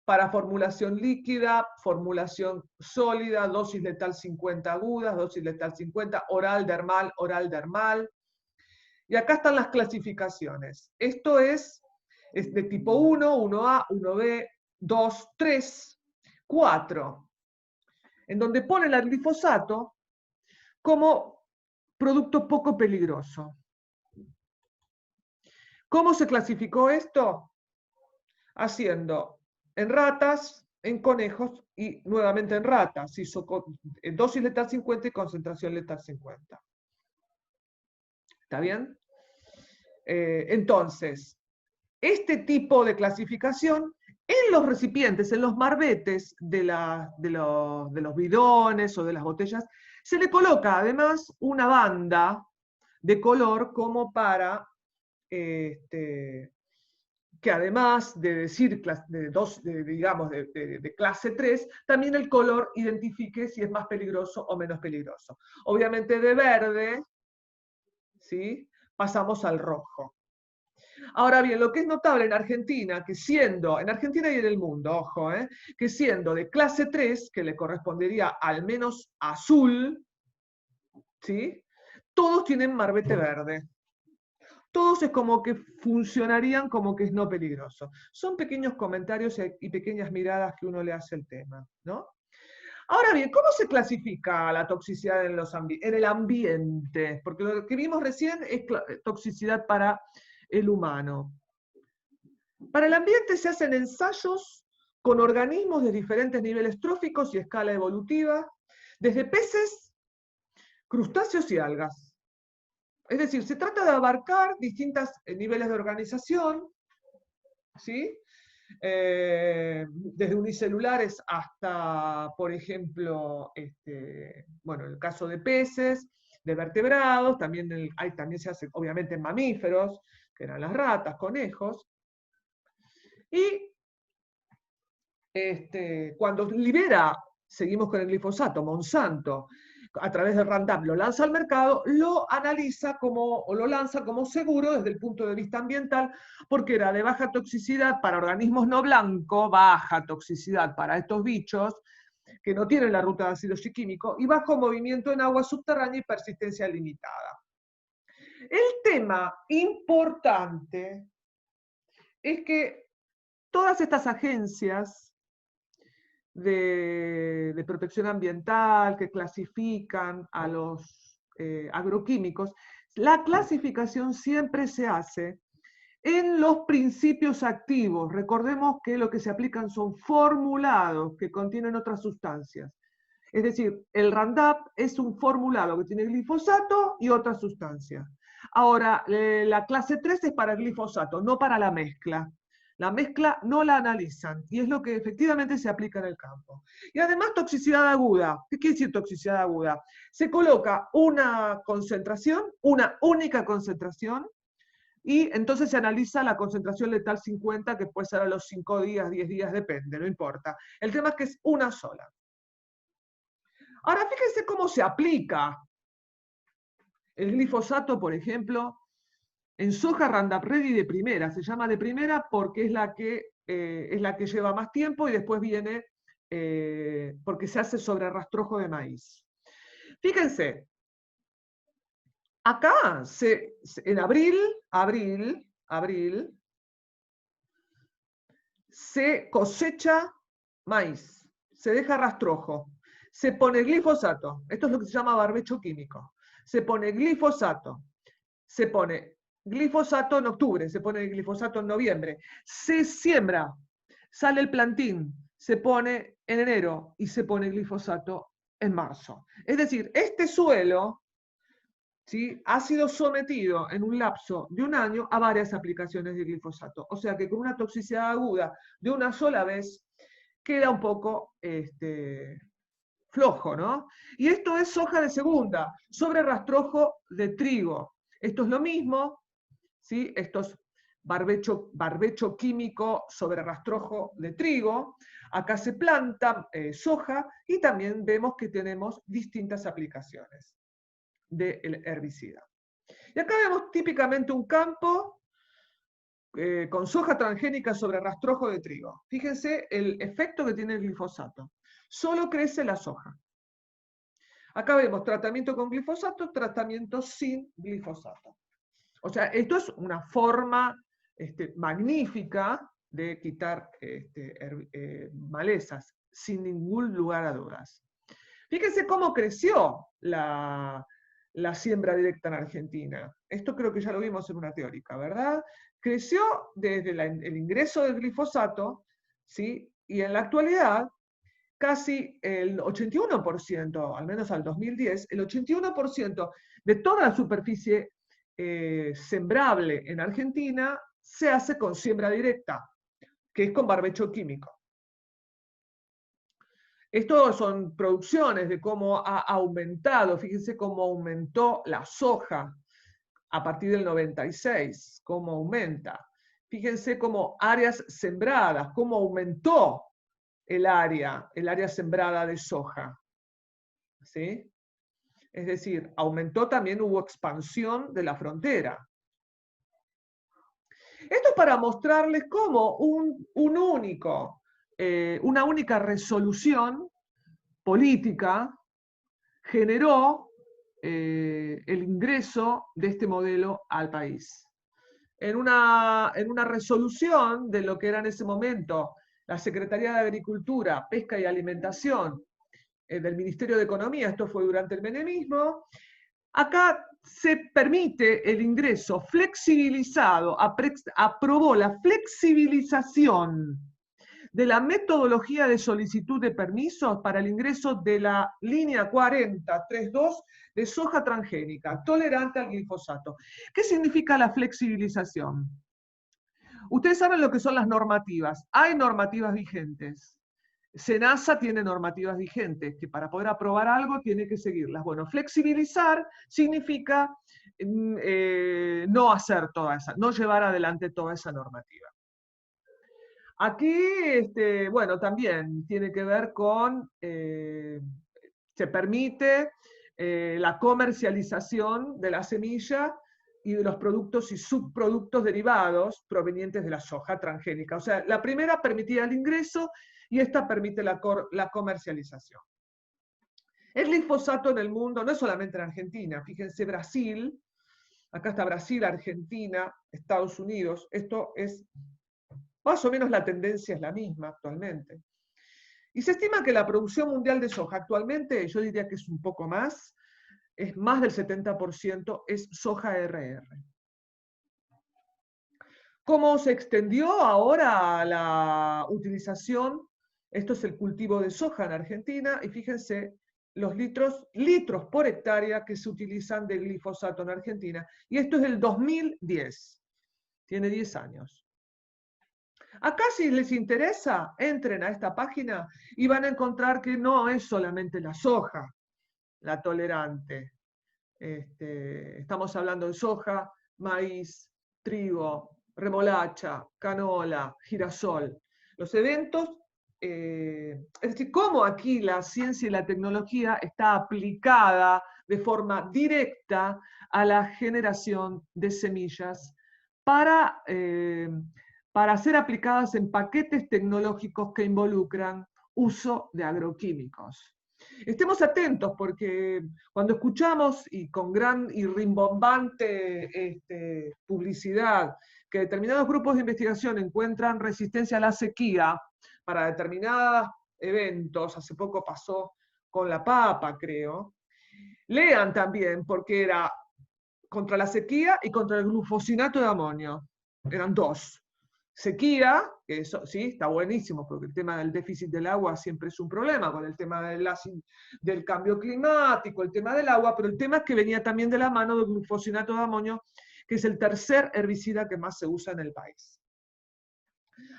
para formulación líquida, formulación sólida, dosis letal 50 agudas, dosis letal 50, oral dermal. Y acá están las clasificaciones. Esto es de tipo 1, 1A, 1B, 2, 3, 4, en donde ponen el glifosato como producto poco peligroso. ¿Cómo se clasificó esto? Haciendo en ratas, en conejos y nuevamente en ratas. Hizo dosis letal 50 y concentración letal 50. ¿Está bien? Entonces, este tipo de clasificación en los recipientes, en los marbetes de los bidones o de las botellas, se le coloca además una banda de color como para que además de decir de clase 3, también el color identifique si es más peligroso o menos peligroso. Obviamente de verde, ¿sí?, pasamos al rojo. Ahora bien, lo que es notable en Argentina, en Argentina y en el mundo, ojo, que siendo de clase 3, que le correspondería al menos azul, ¿sí?, todos tienen marbete verde. Todos es como que funcionarían como que es no peligroso. Son pequeños comentarios y pequeñas miradas que uno le hace al tema, ¿no? Ahora bien, ¿cómo se clasifica la toxicidad en el ambiente? Porque lo que vimos recién es toxicidad para el humano. Para el ambiente se hacen ensayos con organismos de diferentes niveles tróficos y escala evolutiva, desde peces, crustáceos y algas. Es decir, se trata de abarcar distintos niveles de organización, ¿sí? Desde unicelulares hasta, por ejemplo, bueno, el caso de peces, de vertebrados, también se hace, obviamente, en mamíferos, que eran las ratas, conejos. Y cuando seguimos con el glifosato, Monsanto, a través del Roundup lo lanza al mercado, lo lanza como seguro desde el punto de vista ambiental, porque era de baja toxicidad para organismos no blancos, baja toxicidad para estos bichos, que no tienen la ruta de ácido químico, y bajo movimiento en agua subterránea y persistencia limitada. El tema importante es que todas estas agencias de protección ambiental que clasifican a los agroquímicos, la clasificación siempre se hace en los principios activos. Recordemos que lo que se aplican son formulados que contienen otras sustancias. Es decir, el Roundup es un formulado que tiene glifosato y otras sustancias. Ahora, la clase 3 es para el glifosato, no para la mezcla. La mezcla no la analizan y es lo que efectivamente se aplica en el campo. Y además toxicidad aguda. ¿Qué quiere decir toxicidad aguda? Se coloca una concentración, una única concentración, y entonces se analiza la concentración letal 50, que puede ser a los 5 días, 10 días, depende, no importa. El tema es que es una sola. Ahora, fíjense cómo se aplica el glifosato, por ejemplo, en soja Roundup Ready de primera. Se llama de primera porque es la que lleva más tiempo y después viene porque se hace sobre rastrojo de maíz. Fíjense, acá en abril, se cosecha maíz, se deja rastrojo, se pone glifosato, esto es lo que se llama barbecho químico, se pone glifosato en octubre, se pone glifosato en noviembre, se siembra, sale el plantín, se pone en enero y se pone glifosato en marzo. Es decir, este suelo, ¿sí?, ha sido sometido en un lapso de un año a varias aplicaciones de glifosato. O sea que con una toxicidad aguda de una sola vez queda un poco flojo, ¿no? Y esto es soja de segunda, sobre rastrojo de trigo. Esto es lo mismo, ¿sí? Esto es barbecho químico sobre rastrojo de trigo. Acá se planta soja y también vemos que tenemos distintas aplicaciones del herbicida. Y acá vemos típicamente un campo con soja transgénica sobre rastrojo de trigo. Fíjense el efecto que tiene el glifosato. Solo crece la soja. Acá vemos tratamiento con glifosato, tratamiento sin glifosato. O sea, esto es una forma magnífica de quitar malezas, sin ningún lugar a dudas. Fíjense cómo creció la siembra directa en Argentina. Esto creo que ya lo vimos en una teórica, ¿verdad? Creció desde el ingreso del glifosato, ¿sí? Y en la actualidad, casi el 81%, al menos al 2010, el 81% de toda la superficie sembrable en Argentina se hace con siembra directa, que es con barbecho químico. Esto son producciones de cómo ha aumentado, fíjense cómo aumentó la soja a partir del 96, cómo aumenta. Fíjense cómo áreas sembradas, cómo aumentó el área sembrada de soja. ¿Sí? Es decir, aumentó también, hubo expansión de la frontera. Esto es para mostrarles cómo una única resolución política generó el ingreso de este modelo al país. En una resolución de lo que era en ese momento la Secretaría de Agricultura, Pesca y Alimentación del Ministerio de Economía, esto fue durante el menemismo, acá se permite el ingreso flexibilizado, aprobó la flexibilización de la metodología de solicitud de permisos para el ingreso de la línea 4032 de soja transgénica, tolerante al glifosato. ¿Qué significa la flexibilización? Ustedes saben lo que son las normativas. Hay normativas vigentes. SENASA tiene normativas vigentes, que para poder aprobar algo tiene que seguirlas. Bueno, flexibilizar significa no hacer no llevar adelante toda esa normativa. Aquí, bueno, también tiene que ver con, se permite la comercialización de la semilla y de los productos y subproductos derivados provenientes de la soja transgénica. O sea, la primera permitía el ingreso y esta permite la comercialización. El glifosato en el mundo, no es solamente en Argentina, fíjense Brasil, acá está Brasil, Argentina, Estados Unidos, esto es más o menos la tendencia es la misma actualmente. Y se estima que la producción mundial de soja actualmente, yo diría que es un poco más, es más del 70% es soja RR. ¿Cómo se extendió ahora la utilización? Esto es el cultivo de soja en Argentina y fíjense los litros por hectárea que se utilizan de glifosato en Argentina. Y esto es del 2010, tiene 10 años. Acá, si les interesa, entren a esta página y van a encontrar que no es solamente la soja la tolerante. Estamos hablando de soja, maíz, trigo, remolacha, canola, girasol. Los eventos, es decir, cómo aquí la ciencia y la tecnología está aplicada de forma directa a la generación de semillas para, para ser aplicadas en paquetes tecnológicos que involucran uso de agroquímicos. Estemos atentos porque cuando escuchamos y con gran y rimbombante publicidad que determinados grupos de investigación encuentran resistencia a la sequía para determinados eventos, hace poco pasó con la papa, creo, lean también porque era contra la sequía y contra el glufosinato de amonio. Eran dos. Sequía, que eso sí, está buenísimo, porque el tema del déficit del agua siempre es un problema, con el tema del cambio climático, el tema del agua, pero el tema es que venía también de la mano del glufosinato de amonio, que es el tercer herbicida que más se usa en el país.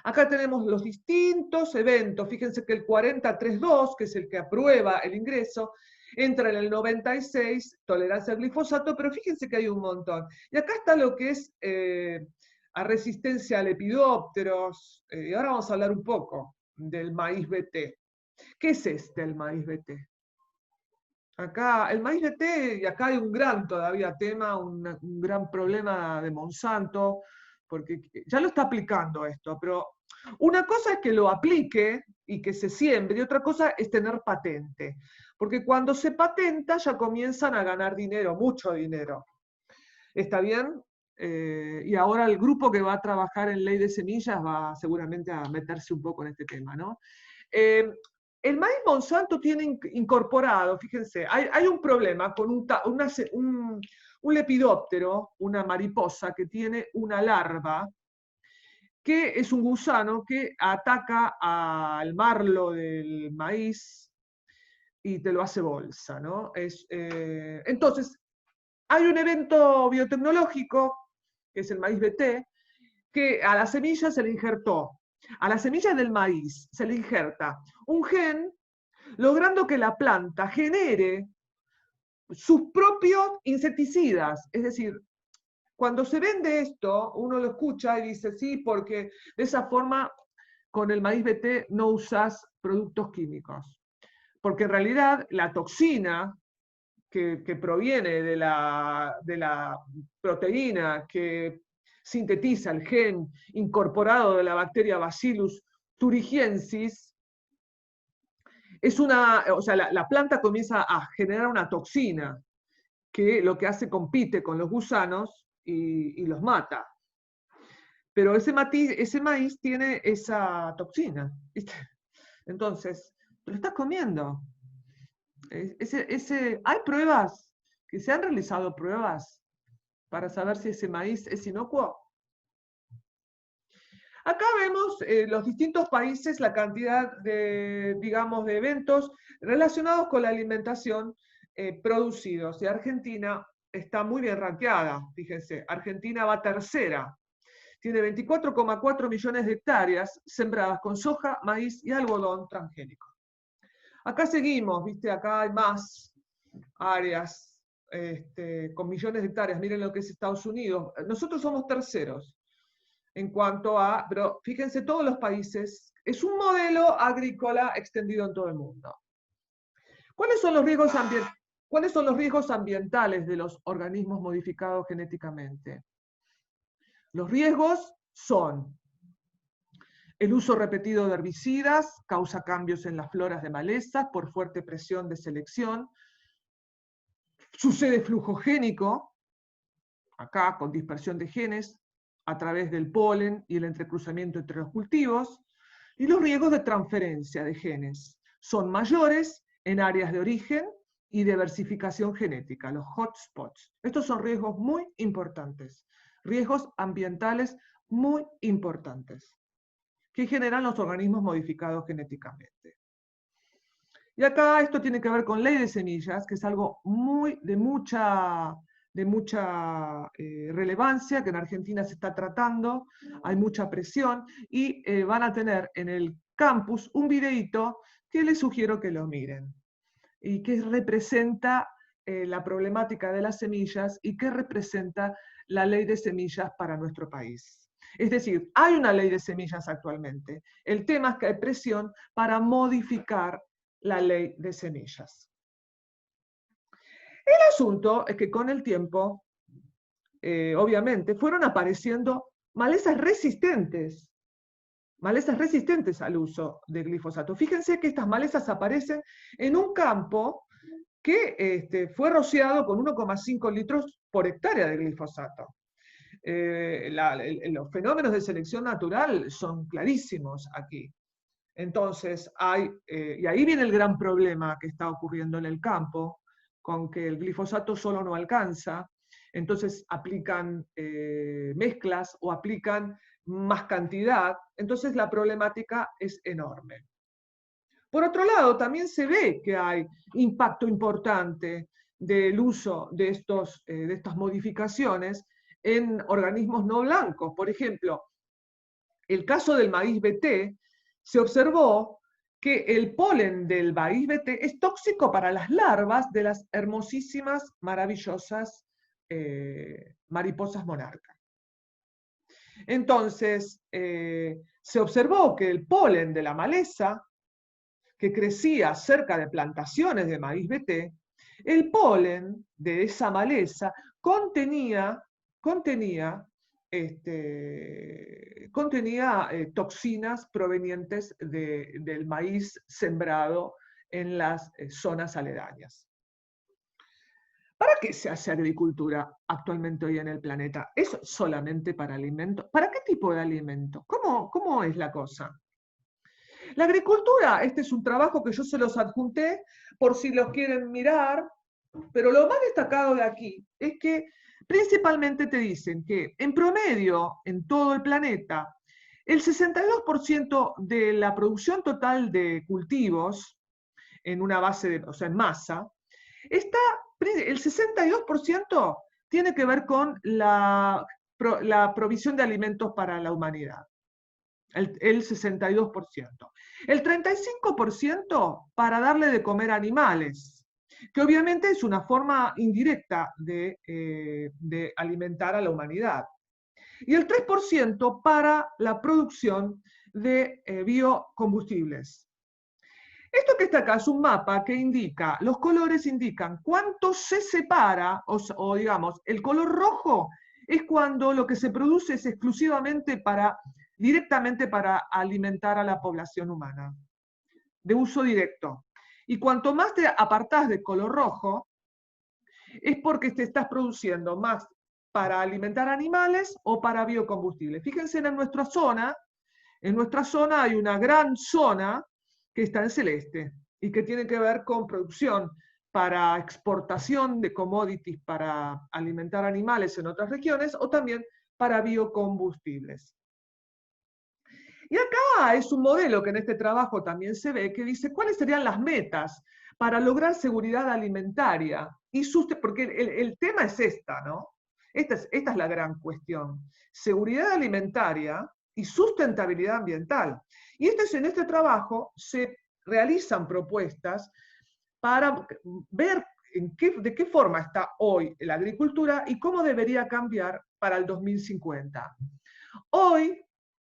Acá tenemos los distintos eventos. Fíjense que el 4032, que es el que aprueba el ingreso, entra en el 96, tolerancia al glifosato, pero fíjense que hay un montón. Y acá está lo que es a resistencia a lepidópteros. Y ahora vamos a hablar un poco del maíz BT. ¿Qué es el maíz BT? Acá, el maíz BT, y acá hay un gran todavía tema, un gran problema de Monsanto, porque ya lo está aplicando esto, pero una cosa es que lo aplique y que se siembre, y otra cosa es tener patente. Porque cuando se patenta ya comienzan a ganar dinero, mucho dinero. ¿Está bien? Y ahora el grupo que va a trabajar en ley de semillas va seguramente a meterse un poco en este tema, ¿no? El maíz Monsanto tiene incorporado, fíjense, hay un problema con un lepidóptero, una mariposa que tiene una larva, que es un gusano que ataca al marlo del maíz y te lo hace bolsa, ¿no? Entonces, hay un evento biotecnológico, que es el maíz BT, que a la semilla se le injertó, a la semilla del maíz se le injerta un gen, logrando que la planta genere sus propios insecticidas. Es decir, cuando se vende esto, uno lo escucha y dice, sí, porque de esa forma con el maíz BT no usas productos químicos. Porque en realidad la toxina que proviene de la proteína que sintetiza el gen incorporado de la bacteria Bacillus thuringiensis, o sea, la planta comienza a generar una toxina que lo que hace compite con los gusanos y los mata. Pero ese maíz tiene esa toxina, ¿viste? Entonces, te lo estás comiendo. Hay pruebas, que se han realizado pruebas para saber si ese maíz es inocuo. Acá vemos los distintos países, la cantidad de, digamos, de eventos relacionados con la alimentación producidos. Y Argentina está muy bien rankeada, fíjense. Argentina va tercera. Tiene 24,4 millones de hectáreas sembradas con soja, maíz y algodón transgénico. Acá seguimos, ¿viste? Acá hay más áreas con millones de hectáreas. Miren lo que es Estados Unidos. Nosotros somos terceros en cuanto a, pero fíjense, todos los países, es un modelo agrícola extendido en todo el mundo. ¿Cuáles son los riesgos ambientales de los organismos modificados genéticamente? Los riesgos son el uso repetido de herbicidas, causa cambios en las floras de malezas por fuerte presión de selección. Sucede flujo génico, acá con dispersión de genes, a través del polen y el entrecruzamiento entre los cultivos, y los riesgos de transferencia de genes son mayores en áreas de origen y diversificación genética, los hotspots. Estos son riesgos muy importantes, riesgos ambientales muy importantes, que generan los organismos modificados genéticamente. Y acá esto tiene que ver con ley de semillas, que es algo de mucha de mucha relevancia, que en Argentina se está tratando, hay mucha presión, y van a tener en el campus un videíto que les sugiero que lo miren, y que representa la problemática de las semillas y que representa la ley de semillas para nuestro país. Es decir, hay una ley de semillas actualmente. El tema es que hay presión para modificar la ley de semillas. El asunto es que con el tiempo, obviamente, fueron apareciendo malezas resistentes al uso de glifosato. Fíjense que estas malezas aparecen en un campo que fue rociado con 1,5 litros por hectárea de glifosato. Los fenómenos de selección natural son clarísimos aquí. Entonces, y ahí viene el gran problema que está ocurriendo en el campo, con que el glifosato solo no alcanza, entonces aplican mezclas o aplican más cantidad, entonces la problemática es enorme. Por otro lado, también se ve que hay impacto importante del uso de estas modificaciones en organismos no blancos. Por ejemplo, el caso del maíz BT, se observó que el polen del maíz BT es tóxico para las larvas de las hermosísimas, maravillosas mariposas monarca. Entonces, se observó que el polen de la maleza, que crecía cerca de plantaciones de maíz BT, el polen de esa maleza contenía toxinas provenientes del maíz sembrado en las zonas aledañas. ¿Para qué se hace agricultura actualmente hoy en el planeta? ¿Es solamente para alimentos? ¿Para qué tipo de alimento? ¿Cómo es la cosa? La agricultura, este es un trabajo que yo se los adjunté por si los quieren mirar, pero lo más destacado de aquí es que principalmente te dicen que en promedio en todo el planeta el 62% de la producción total de cultivos en una base, o sea, en masa, el 62% tiene que ver con la provisión de alimentos para la humanidad. El 62%. El 35% para darle de comer a animales, que obviamente es una forma indirecta de alimentar a la humanidad. Y el 3% para la producción de biocombustibles. Esto que está acá es un mapa que indica, los colores indican cuánto se separa, o digamos, el color rojo es cuando lo que se produce es exclusivamente directamente para alimentar a la población humana, de uso directo. Y cuanto más te apartás del color rojo, es porque te estás produciendo más para alimentar animales o para biocombustibles. Fíjense en nuestra zona hay una gran zona que está en celeste y que tiene que ver con producción para exportación de commodities para alimentar animales en otras regiones o también para biocombustibles. Y acá es un modelo que en este trabajo también se ve que dice cuáles serían las metas para lograr seguridad alimentaria. Porque el tema es ¿no? Esta es la gran cuestión. Seguridad alimentaria y sustentabilidad ambiental. Y en este trabajo se realizan propuestas para ver de qué forma está hoy la agricultura y cómo debería cambiar para el 2050. Hoy,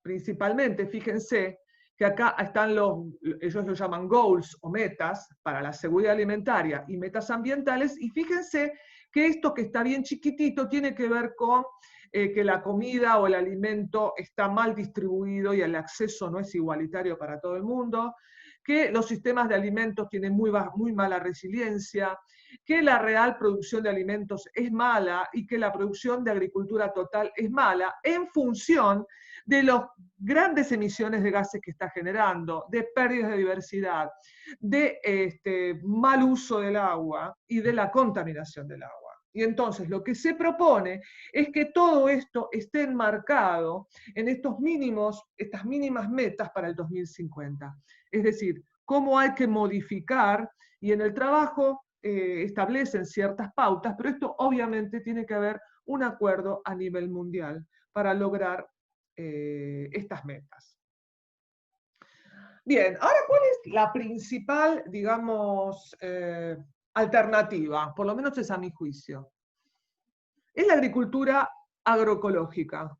principalmente, fíjense que acá están ellos lo llaman goals o metas para la seguridad alimentaria y metas ambientales, y fíjense que esto que está bien chiquitito tiene que ver con que la comida o el alimento está mal distribuido y el acceso no es igualitario para todo el mundo, que los sistemas de alimentos tienen muy mala resiliencia, que la real producción de alimentos es mala y que la producción de agricultura total es mala en función de las grandes emisiones de gases que está generando, de pérdidas de diversidad, de mal uso del agua y de la contaminación del agua. Y entonces lo que se propone es que todo esto esté enmarcado en estas mínimas metas para el 2050. Es decir, cómo hay que modificar, y en el trabajo establecen ciertas pautas, pero esto obviamente tiene que haber un acuerdo a nivel mundial para lograr estas metas. Bien, ahora, ¿cuál es la principal, digamos, alternativa? Por lo menos es a mi juicio. Es la agricultura agroecológica,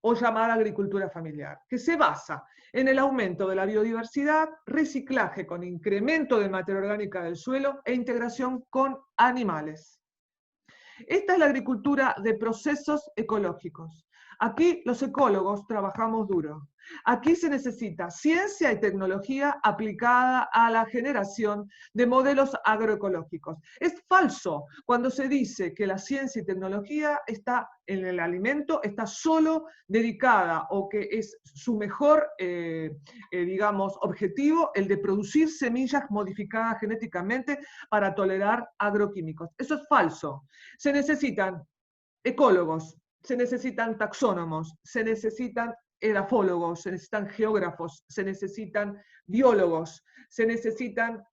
o llamada agricultura familiar, que se basa en el aumento de la biodiversidad, reciclaje con incremento de materia orgánica del suelo e integración con animales. Esta es la agricultura de procesos ecológicos. Aquí los ecólogos trabajamos duro. Aquí se necesita ciencia y tecnología aplicada a la generación de modelos agroecológicos. Es falso cuando se dice que la ciencia y tecnología está en el alimento, está solo dedicada o que es su mejor, digamos, objetivo el de producir semillas modificadas genéticamente para tolerar agroquímicos. Eso es falso. Se necesitan ecólogos, se necesitan taxónomos, se necesitan edafólogos, se necesitan geógrafos, se necesitan biólogos, se necesitan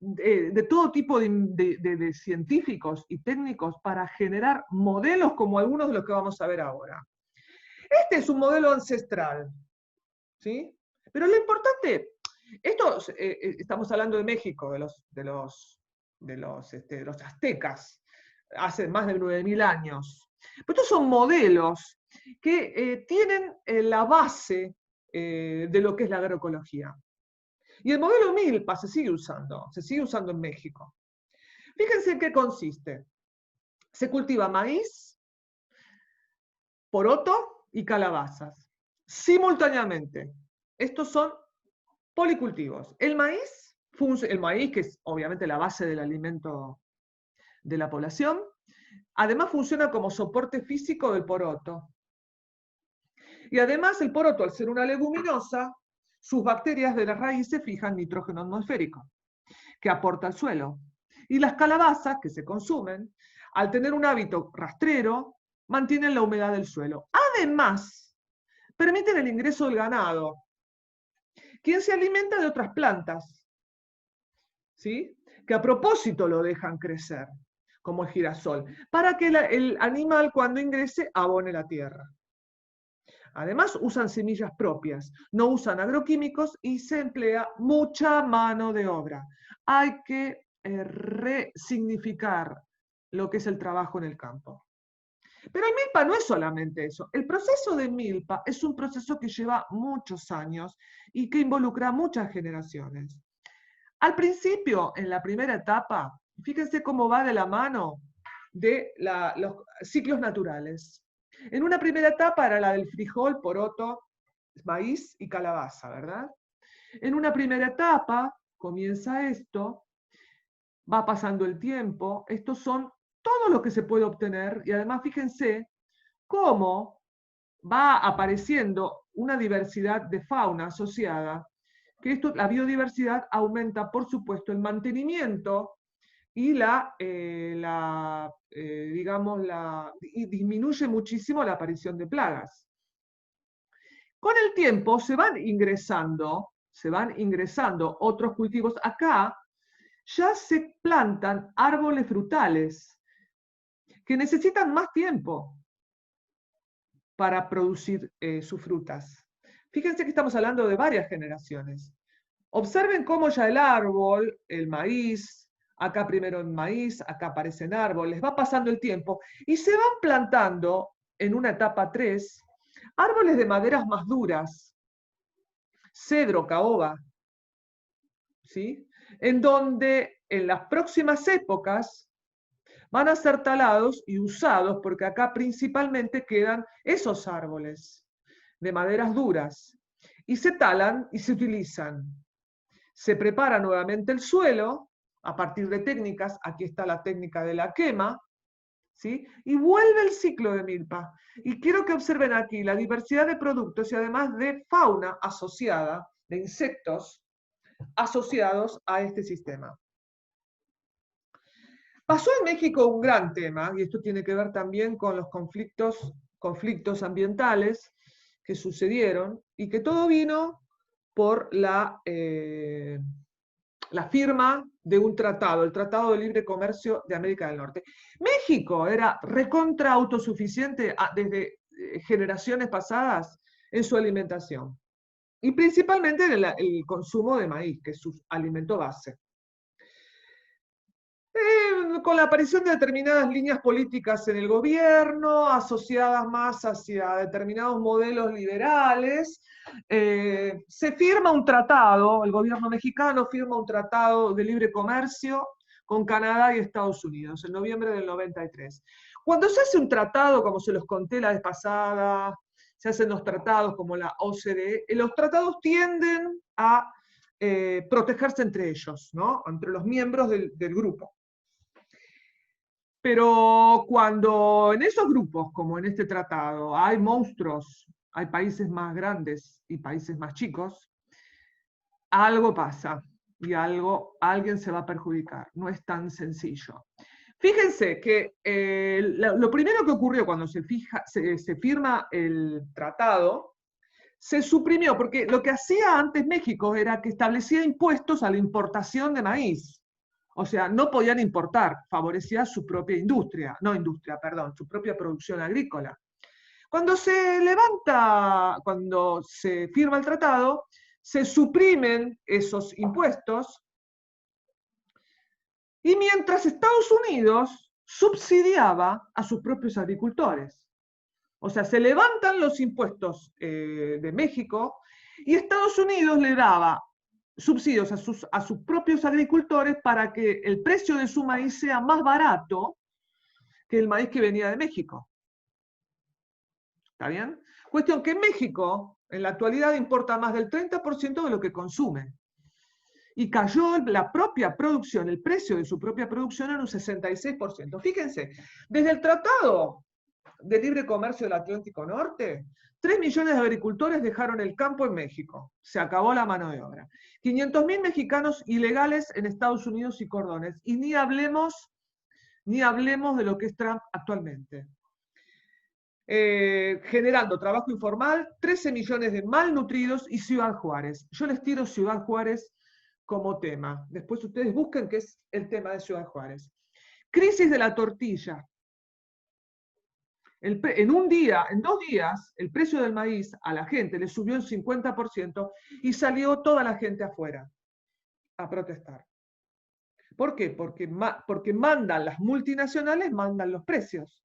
de todo tipo de científicos y técnicos para generar modelos como algunos de los que vamos a ver ahora. Este es un modelo ancestral, ¿sí? Pero lo importante, estamos hablando de México, de los aztecas, hace más de 9000 años. Pero estos son modelos que tienen la base de lo que es la agroecología. Y el modelo Milpa se sigue usando en México. Fíjense en qué consiste. Se cultiva maíz, poroto y calabazas, simultáneamente. Estos son policultivos. El maíz, que es obviamente la base del alimento de la población, además funciona como soporte físico del poroto. Y además el poroto, al ser una leguminosa, sus bacterias de las raíces fijan nitrógeno atmosférico, que aporta al suelo. Y las calabazas, que se consumen, al tener un hábito rastrero, mantienen la humedad del suelo. Además, permiten el ingreso del ganado, quien se alimenta de otras plantas, ¿sí? Que a propósito lo dejan crecer, como el girasol, para que el animal cuando ingrese abone la tierra. Además, usan semillas propias, no usan agroquímicos y se emplea mucha mano de obra. Hay que resignificar lo que es el trabajo en el campo. Pero el milpa no es solamente eso. El proceso de milpa es un proceso que lleva muchos años y que involucra muchas generaciones. Al principio, en la primera etapa, fíjense cómo va de la mano de los ciclos naturales. En una primera etapa era la del frijol, poroto, maíz y calabaza, ¿verdad? En una primera etapa comienza esto, va pasando el tiempo, estos son todo lo que se puede obtener y además fíjense cómo va apareciendo una diversidad de fauna asociada, que la biodiversidad aumenta, por supuesto, el mantenimiento y y disminuye muchísimo la aparición de plagas. Con el tiempo se van ingresando otros cultivos. Acá ya se plantan árboles frutales que necesitan más tiempo para producir sus frutas. Fíjense que estamos hablando de varias generaciones. Observen cómo ya el árbol, el maíz, acá primero el maíz, acá aparecen árboles, va pasando el tiempo y se van plantando en una etapa 3 árboles de maderas más duras, cedro, caoba, ¿sí? En donde en las próximas épocas van a ser talados y usados, porque acá principalmente quedan esos árboles de maderas duras, y se talan y se utilizan. Se prepara nuevamente el suelo, a partir de técnicas, aquí está la técnica de la quema, ¿sí? Y vuelve el ciclo de milpa. Y quiero que observen aquí la diversidad de productos y además de fauna asociada, de insectos asociados a este sistema. Pasó en México un gran tema, y esto tiene que ver también con los conflictos ambientales que sucedieron, y que todo vino por la firma de un tratado, el Tratado de Libre Comercio de América del Norte. México era recontra autosuficiente desde generaciones pasadas en su alimentación, y principalmente en el consumo de maíz, que es su alimento base. Con la aparición de determinadas líneas políticas en el gobierno, asociadas más hacia determinados modelos liberales, se firma un tratado, el gobierno mexicano firma un tratado de libre comercio con Canadá y Estados Unidos, en noviembre del 93. Cuando se hace un tratado, como se los conté la vez pasada, se hacen los tratados como la OCDE, los tratados tienden a protegerse entre ellos, ¿no? Entre los miembros del grupo. Pero cuando en esos grupos, como en este tratado, hay monstruos, hay países más grandes y países más chicos, algo pasa y alguien se va a perjudicar. No es tan sencillo. Fíjense que lo primero que ocurrió cuando se firma el tratado, se suprimió, porque lo que hacía antes México era que establecía impuestos a la importación de maíz. O sea, no podían importar, favorecía su propia industria, no industria, perdón, su propia producción agrícola. Cuando cuando se firma el tratado, se suprimen esos impuestos, y mientras Estados Unidos subsidiaba a sus propios agricultores. O sea, se levantan los impuestos de México y Estados Unidos le daba subsidios a sus propios agricultores para que el precio de su maíz sea más barato que el maíz que venía de México. ¿Está bien? Cuestión que México en la actualidad importa más del 30% de lo que consume. Y cayó la propia producción, el precio de su propia producción en un 66%. Fíjense, desde el Tratado de Libre Comercio del Atlántico Norte, 3 millones de agricultores dejaron el campo en México. Se acabó la mano de obra. 500.000 mexicanos ilegales en Estados Unidos y cordones. Y ni hablemos de lo que es Trump actualmente. Generando trabajo informal, 13 millones de malnutridos y Ciudad Juárez. Yo les tiro Ciudad Juárez como tema. Después ustedes busquen qué es el tema de Ciudad Juárez. Crisis de la tortilla. En 2 días, el precio del maíz a la gente le subió el 50% y salió toda la gente afuera a protestar. ¿Por qué? Porque mandan las multinacionales, mandan los precios.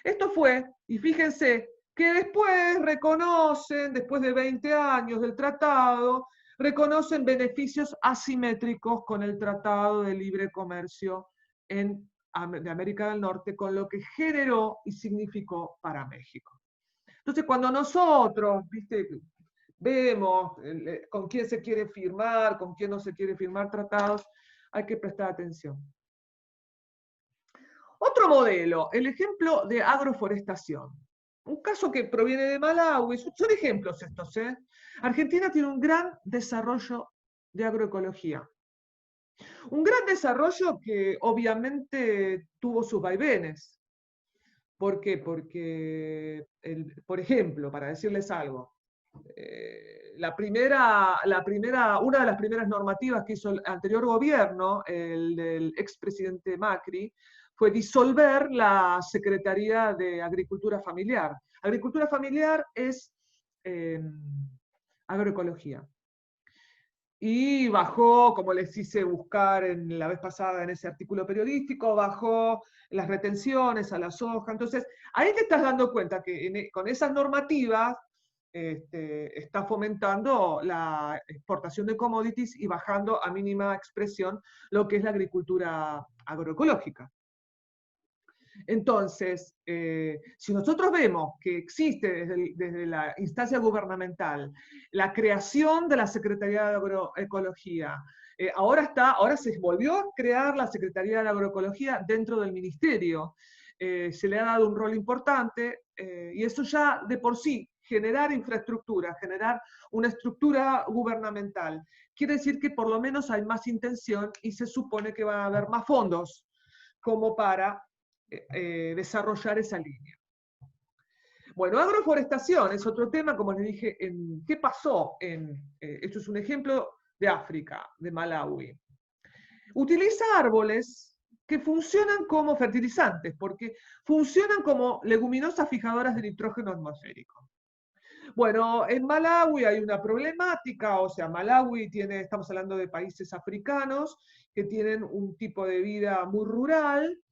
Esto fue, y fíjense, que después reconocen, después de 20 años del tratado, reconocen beneficios asimétricos con el Tratado de Libre Comercio de América del Norte, con lo que generó y significó para México. Entonces, cuando nosotros, ¿viste?, vemos con quién se quiere firmar, con quién no se quiere firmar tratados, hay que prestar atención. Otro modelo, el ejemplo de agroforestación. Un caso que proviene de Malawi, son ejemplos estos, ¿eh? Argentina tiene un gran desarrollo de agroecología. Un gran desarrollo que obviamente tuvo sus vaivenes. ¿Por qué? Porque, por ejemplo, para decirles algo, una de las primeras normativas que hizo el anterior gobierno, el del expresidente Macri, fue disolver la Secretaría de Agricultura Familiar. Agricultura familiar es agroecología. Y bajó, como les hice buscar la vez pasada en ese artículo periodístico, bajó las retenciones a la soja. Entonces, ahí te estás dando cuenta que con esas normativas está fomentando la exportación de commodities y bajando a mínima expresión lo que es la agricultura agroecológica. Entonces, si nosotros vemos que existe desde la instancia gubernamental la creación de la Secretaría de Agroecología, ahora se volvió a crear la Secretaría de Agroecología dentro del ministerio, se le ha dado un rol importante, y eso ya de por sí, generar infraestructura, generar una estructura gubernamental, quiere decir que por lo menos hay más intención y se supone que va a haber más fondos como para desarrollar esa línea. Bueno, agroforestación es otro tema, como les dije, ¿qué pasó? Esto es un ejemplo de África, de Malawi. utiliza árboles que funcionan como fertilizantes, porque funcionan como leguminosas fijadoras de nitrógeno atmosférico. Bueno, en Malawi hay una problemática, o sea, Malawi tiene, estamos hablando de países africanos que tienen un tipo de vida muy rural,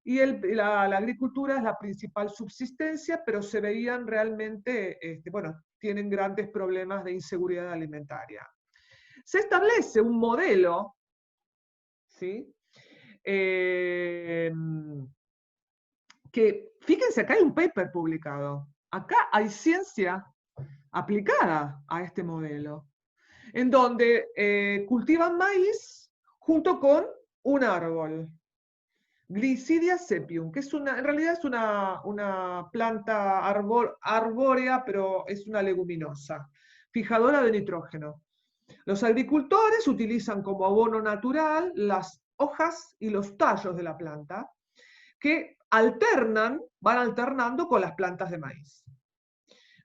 y la agricultura es la principal subsistencia, pero se veían realmente, bueno, tienen grandes problemas de inseguridad alimentaria. Se establece un modelo, ¿sí? Que, fíjense, acá hay un paper publicado. Acá hay ciencia aplicada a este modelo, en donde cultivan maíz junto con un árbol, Glycidia sepium, que es en realidad es una planta arbórea, pero es una leguminosa, fijadora de nitrógeno. Los agricultores utilizan como abono natural las hojas y los tallos de la planta, que van alternando con las plantas de maíz.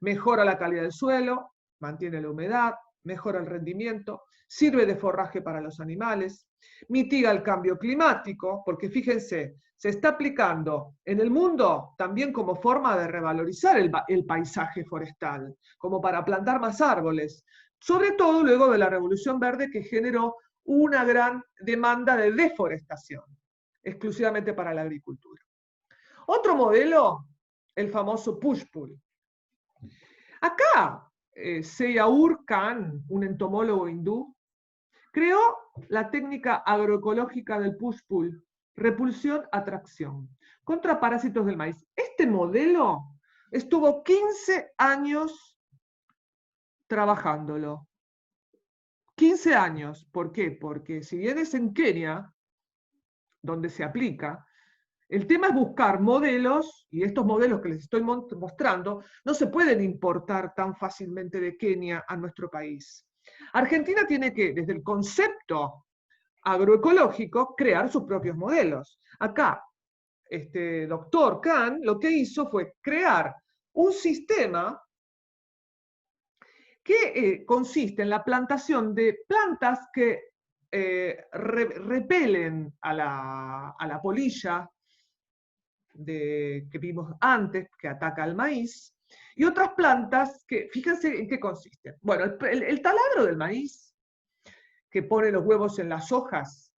Mejora la calidad del suelo, mantiene la humedad, mejora el rendimiento, sirve de forraje para los animales, mitiga el cambio climático, porque fíjense, se está aplicando en el mundo también como forma de revalorizar el paisaje forestal, como para plantar más árboles, sobre todo luego de la Revolución Verde, que generó una gran demanda de deforestación, exclusivamente para la agricultura. Otro modelo, el famoso push-pull. Acá, Seyaur Khan, un entomólogo hindú, creó la técnica agroecológica del push-pull, repulsión-atracción, contra parásitos del maíz. Este modelo estuvo 15 años trabajándolo. 15 años. ¿Por qué? Porque si bien es en Kenia, donde se aplica, el tema es buscar modelos, y estos modelos que les estoy mostrando no se pueden importar tan fácilmente de Kenia a nuestro país. Argentina tiene que, desde el concepto agroecológico, crear sus propios modelos. Acá, este doctor Khan lo que hizo fue crear un sistema que consiste en la plantación de plantas que repelen a la polilla que vimos antes, que ataca al maíz, y otras plantas que, fíjense en qué consisten. Bueno, el taladro del maíz, que pone los huevos en las hojas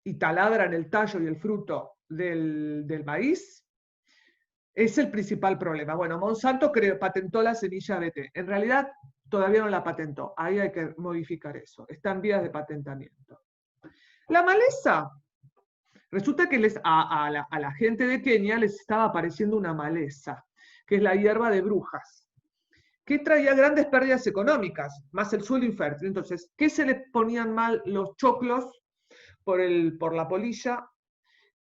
y taladran el tallo y el fruto del maíz, es el principal problema. Bueno, Monsanto patentó la semilla BT. En realidad todavía no la patentó. Ahí hay que modificar eso. Está en vías de patentamiento. La maleza. Resulta que a la gente de Kenia les estaba apareciendo una maleza, que es la hierba de brujas, que traía grandes pérdidas económicas, más el suelo infértil. Entonces, ¿qué se les ponían mal los choclos por la polilla?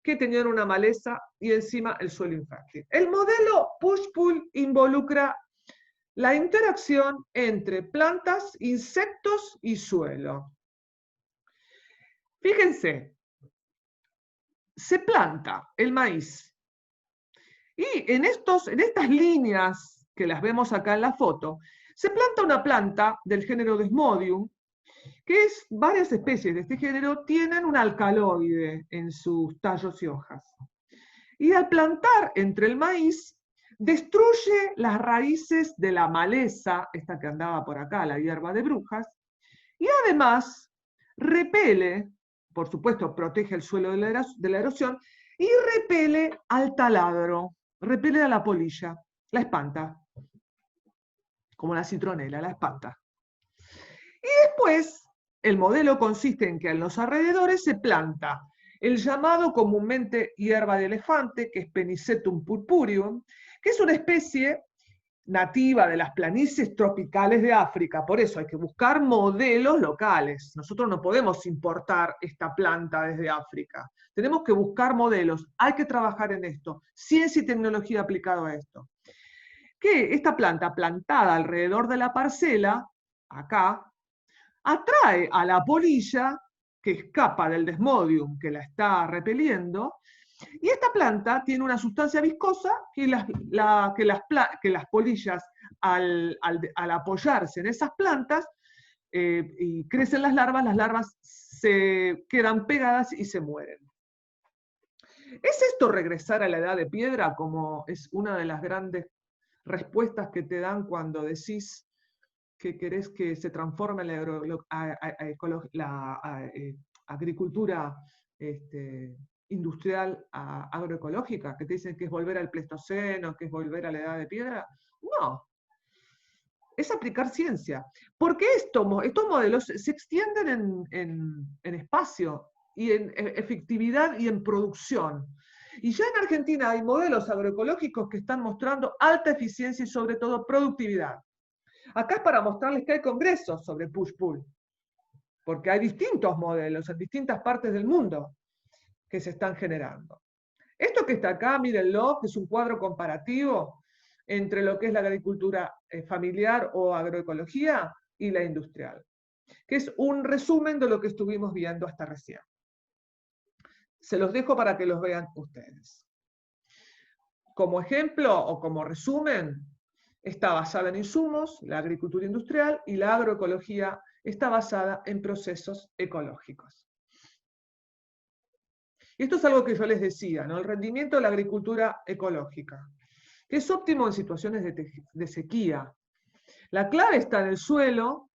Que tenían una maleza y encima el suelo infértil. El modelo push-pull involucra la interacción entre plantas, insectos y suelo. Fíjense, se planta el maíz y en estas líneas que las vemos acá en la foto, se planta una planta del género Desmodium, que es varias especies de este género tienen un alcaloide en sus tallos y hojas. Y al plantar entre el maíz, destruye las raíces de la maleza, esta que andaba por acá, la hierba de brujas, y además repele, por supuesto protege el suelo de la erosión, y repele al taladro, repele a la polilla, la espanta, como la citronela, la espanta. Y después, el modelo consiste en que en los alrededores se planta el llamado comúnmente hierba de elefante, que es Penicetum purpureum, que es una especie nativa de las planicies tropicales de África. Por eso hay que buscar modelos locales. Nosotros no podemos importar esta planta desde África. Tenemos que buscar modelos. Hay que trabajar en esto. Ciencia y tecnología aplicado a esto. Que esta planta plantada alrededor de la parcela, acá, atrae a la polilla que escapa del Desmodium, que la está repeliendo, y esta planta tiene una sustancia viscosa que las polillas, al apoyarse en esas plantas y crecen las larvas se quedan pegadas y se mueren. ¿Es esto regresar a la edad de piedra, como es una de las grandes respuestas que te dan cuando decís que querés que se transforme la agricultura industrial a agroecológica? Que te dicen que es volver al Pleistoceno, que es volver a la edad de piedra. No, es aplicar ciencia. Porque estos modelos se extienden en espacio y en efectividad y en producción. Y ya en Argentina hay modelos agroecológicos que están mostrando alta eficiencia y sobre todo productividad. Acá es para mostrarles que hay congresos sobre push-pull, porque hay distintos modelos en distintas partes del mundo que se están generando. Esto que está acá, mírenlo, que es un cuadro comparativo entre lo que es la agricultura familiar o agroecología y la industrial, que es un resumen de lo que estuvimos viendo hasta recién. Se los dejo para que los vean ustedes. Como ejemplo o como resumen, está basada en insumos, la agricultura industrial, y la agroecología está basada en procesos ecológicos. Y esto es algo que yo les decía, ¿no? El rendimiento de la agricultura ecológica, que es óptimo en situaciones de sequía. La clave está en el suelo.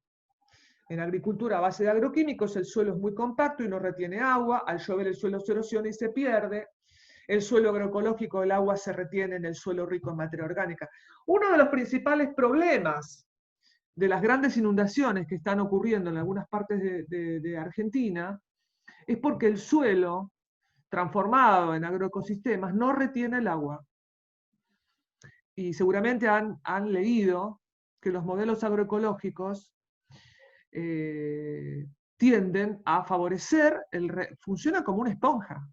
En agricultura a base de agroquímicos, el suelo es muy compacto y no retiene agua. Al llover el suelo se erosiona y se pierde. El suelo agroecológico, el agua se retiene en el suelo rico en materia orgánica. Uno de los principales problemas de las grandes inundaciones que están ocurriendo en algunas partes de Argentina es porque el suelo, transformado en agroecosistemas, no retiene el agua. Y seguramente han leído que los modelos agroecológicos tienden a favorecer, funciona como una esponja.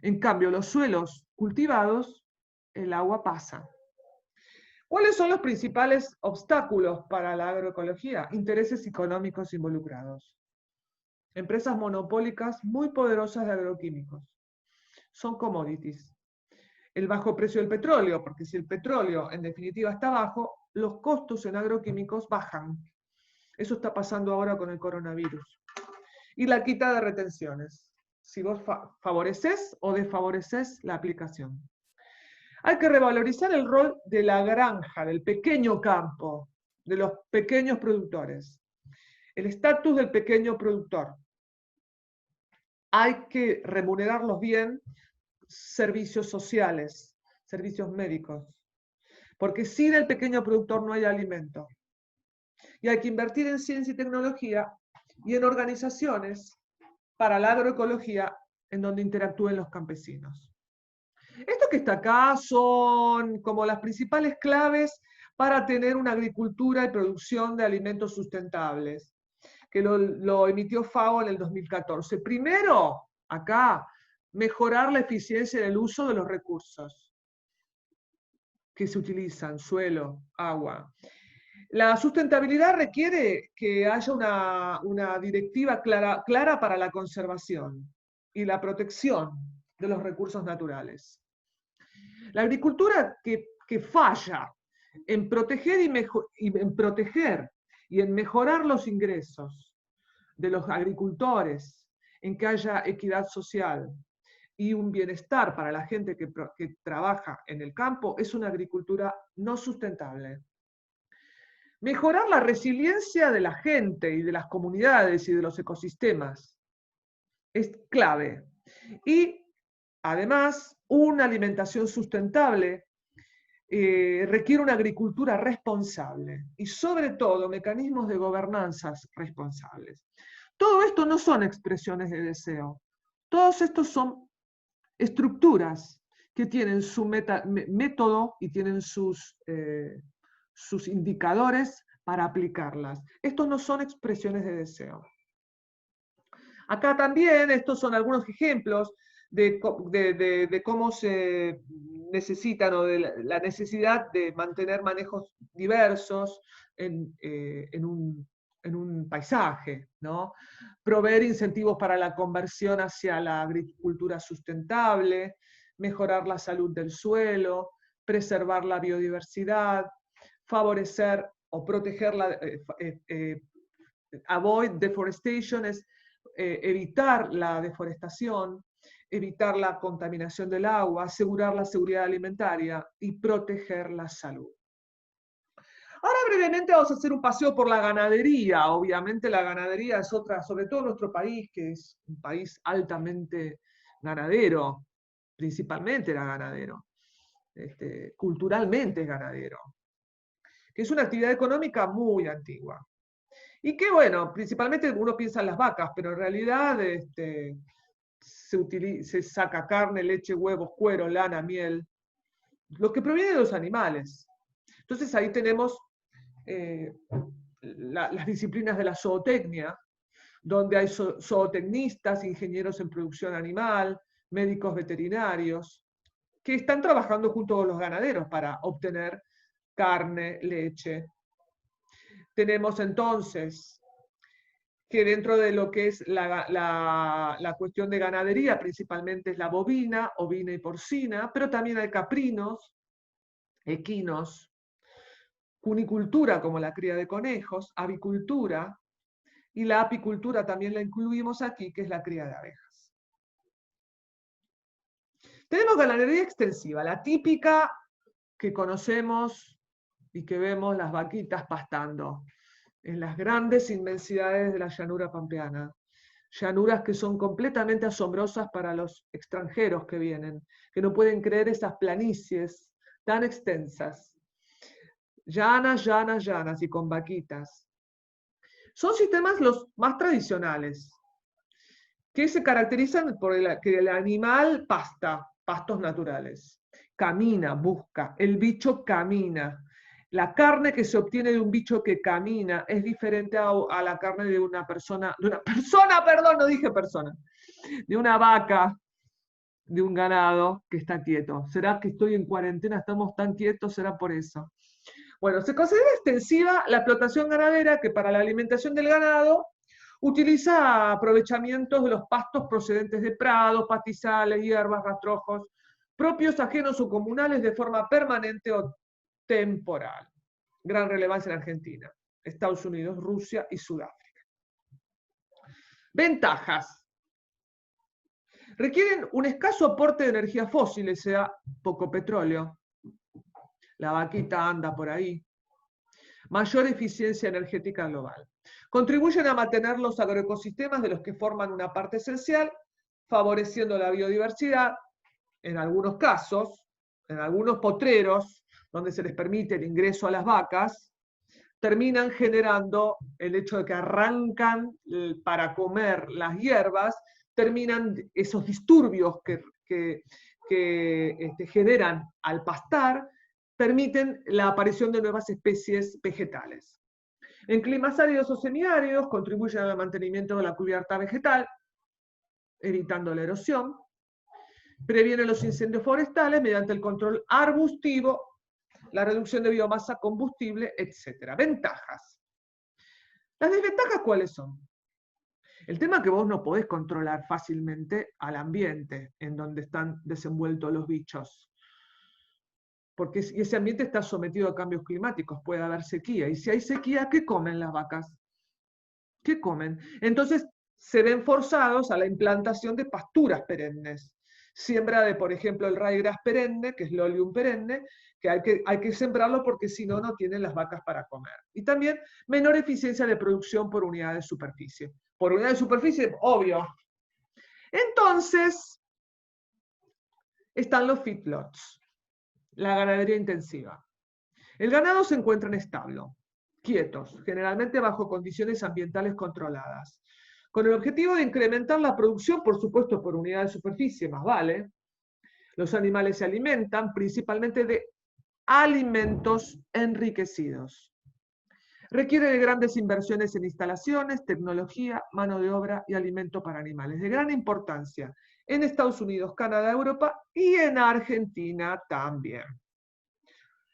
En cambio, los suelos cultivados, el agua pasa. ¿Cuáles son los principales obstáculos para la agroecología? Intereses económicos involucrados. Empresas monopólicas muy poderosas de agroquímicos. Son commodities. El bajo precio del petróleo, porque si el petróleo en definitiva está bajo, los costos en agroquímicos bajan. Eso está pasando ahora con el coronavirus. Y la quita de retenciones. Si vos favoreces o desfavoreces la aplicación. Hay que revalorizar el rol de la granja, del pequeño campo, de los pequeños productores. El estatus del pequeño productor. Hay que remunerarlos bien, servicios sociales, servicios médicos. Porque sin el pequeño productor no hay alimento. Y hay que invertir en ciencia y tecnología y en organizaciones para la agroecología en donde interactúen los campesinos. Esto que está acá son como las principales claves para tener una agricultura y producción de alimentos sustentables, que lo emitió FAO en el 2014. Primero, acá, mejorar la eficiencia en el uso de los recursos que se utilizan, suelo, agua. La sustentabilidad requiere que haya una directiva clara para la conservación y la protección de los recursos naturales. La agricultura que falla en proteger y en mejorar los ingresos de los agricultores, en que haya equidad social y un bienestar para la gente que trabaja en el campo, es una agricultura no sustentable. Mejorar la resiliencia de la gente y de las comunidades y de los ecosistemas es clave. Y además, una alimentación sustentable requiere una agricultura responsable y sobre todo mecanismos de gobernanzas responsables. Todo esto no son expresiones de deseo. Todos estos son estructuras que tienen su método y tienen sus indicadores para aplicarlas. Estos no son expresiones de deseo. Acá también, estos son algunos ejemplos de cómo se necesitan o de la necesidad de mantener manejos diversos en un paisaje, ¿no? Proveer incentivos para la conversión hacia la agricultura sustentable, mejorar la salud del suelo, preservar la biodiversidad, favorecer o proteger avoid deforestation, es evitar la deforestación, evitar la contaminación del agua, asegurar la seguridad alimentaria y proteger la salud. Ahora brevemente vamos a hacer un paseo por la ganadería. Obviamente la ganadería es otra, sobre todo en nuestro país, que es un país altamente ganadero, principalmente era ganadero, culturalmente es ganadero, que es una actividad económica muy antigua. Y que bueno, principalmente uno piensa en las vacas, pero en realidad se saca carne, leche, huevos, cuero, lana, miel, lo que proviene de los animales. Entonces ahí tenemos las disciplinas de la zootecnia, donde hay zootecnistas, ingenieros en producción animal, médicos veterinarios, que están trabajando junto con los ganaderos para obtener carne, leche. Tenemos entonces que dentro de lo que es la cuestión de ganadería, principalmente es la bovina, ovina y porcina, pero también hay caprinos, equinos, cunicultura como la cría de conejos, avicultura, y la apicultura también la incluimos aquí, que es la cría de abejas. Tenemos ganadería extensiva, la típica que conocemos y que vemos las vaquitas pastando en las grandes inmensidades de la llanura pampeana. Llanuras que son completamente asombrosas para los extranjeros que vienen, que no pueden creer esas planicies tan extensas. Llanas, llanas, llanas y con vaquitas. Son sistemas los más tradicionales, que se caracterizan por que el animal pasta, pastos naturales. Camina, busca, el bicho camina. La carne que se obtiene de un bicho que camina es diferente a la carne de una persona, perdón, no dije persona, de una vaca, de un ganado que está quieto. ¿Será que estoy en cuarentena, estamos tan quietos? ¿Será por eso? Bueno, se considera extensiva la explotación ganadera que para la alimentación del ganado utiliza aprovechamientos de los pastos procedentes de prados, pastizales, hierbas, rastrojos, propios, ajenos o comunales de forma permanente o temporal. Gran relevancia en Argentina, Estados Unidos, Rusia y Sudáfrica. Ventajas. Requieren un escaso aporte de energía fósil, o sea, poco petróleo. La vaquita anda por ahí. Mayor eficiencia energética global. Contribuyen a mantener los agroecosistemas de los que forman una parte esencial, favoreciendo la biodiversidad, en algunos casos, en algunos potreros, donde se les permite el ingreso a las vacas, terminan generando el hecho de que arrancan para comer las hierbas, terminan esos disturbios que generan al pastar, permiten la aparición de nuevas especies vegetales. En climas áridos o semiáridos contribuyen al mantenimiento de la cubierta vegetal, evitando la erosión, previenen los incendios forestales mediante el control arbustivo, la reducción de biomasa combustible, etc. Ventajas. ¿Las desventajas cuáles son? El tema que vos no podés controlar fácilmente al ambiente en donde están desenvueltos los bichos. Porque ese ambiente está sometido a cambios climáticos, puede haber sequía. Y si hay sequía, ¿qué comen las vacas? ¿Qué comen? Entonces se ven forzados a la implantación de pasturas perennes. Siembra de, por ejemplo, el ryegrass perenne, que es Lolium perenne, que hay que sembrarlo porque si no, no tienen las vacas para comer. Y también menor eficiencia de producción por unidad de superficie. Por unidad de superficie, obvio. Entonces, están los feedlots, la ganadería intensiva. El ganado se encuentra en establo, quietos, generalmente bajo condiciones ambientales controladas, con el objetivo de incrementar la producción, por supuesto, por unidad de superficie, más vale. Los animales se alimentan principalmente de alimentos enriquecidos. Requiere de grandes inversiones en instalaciones, tecnología, mano de obra y alimento para animales, de gran importancia en Estados Unidos, Canadá, Europa y en Argentina también.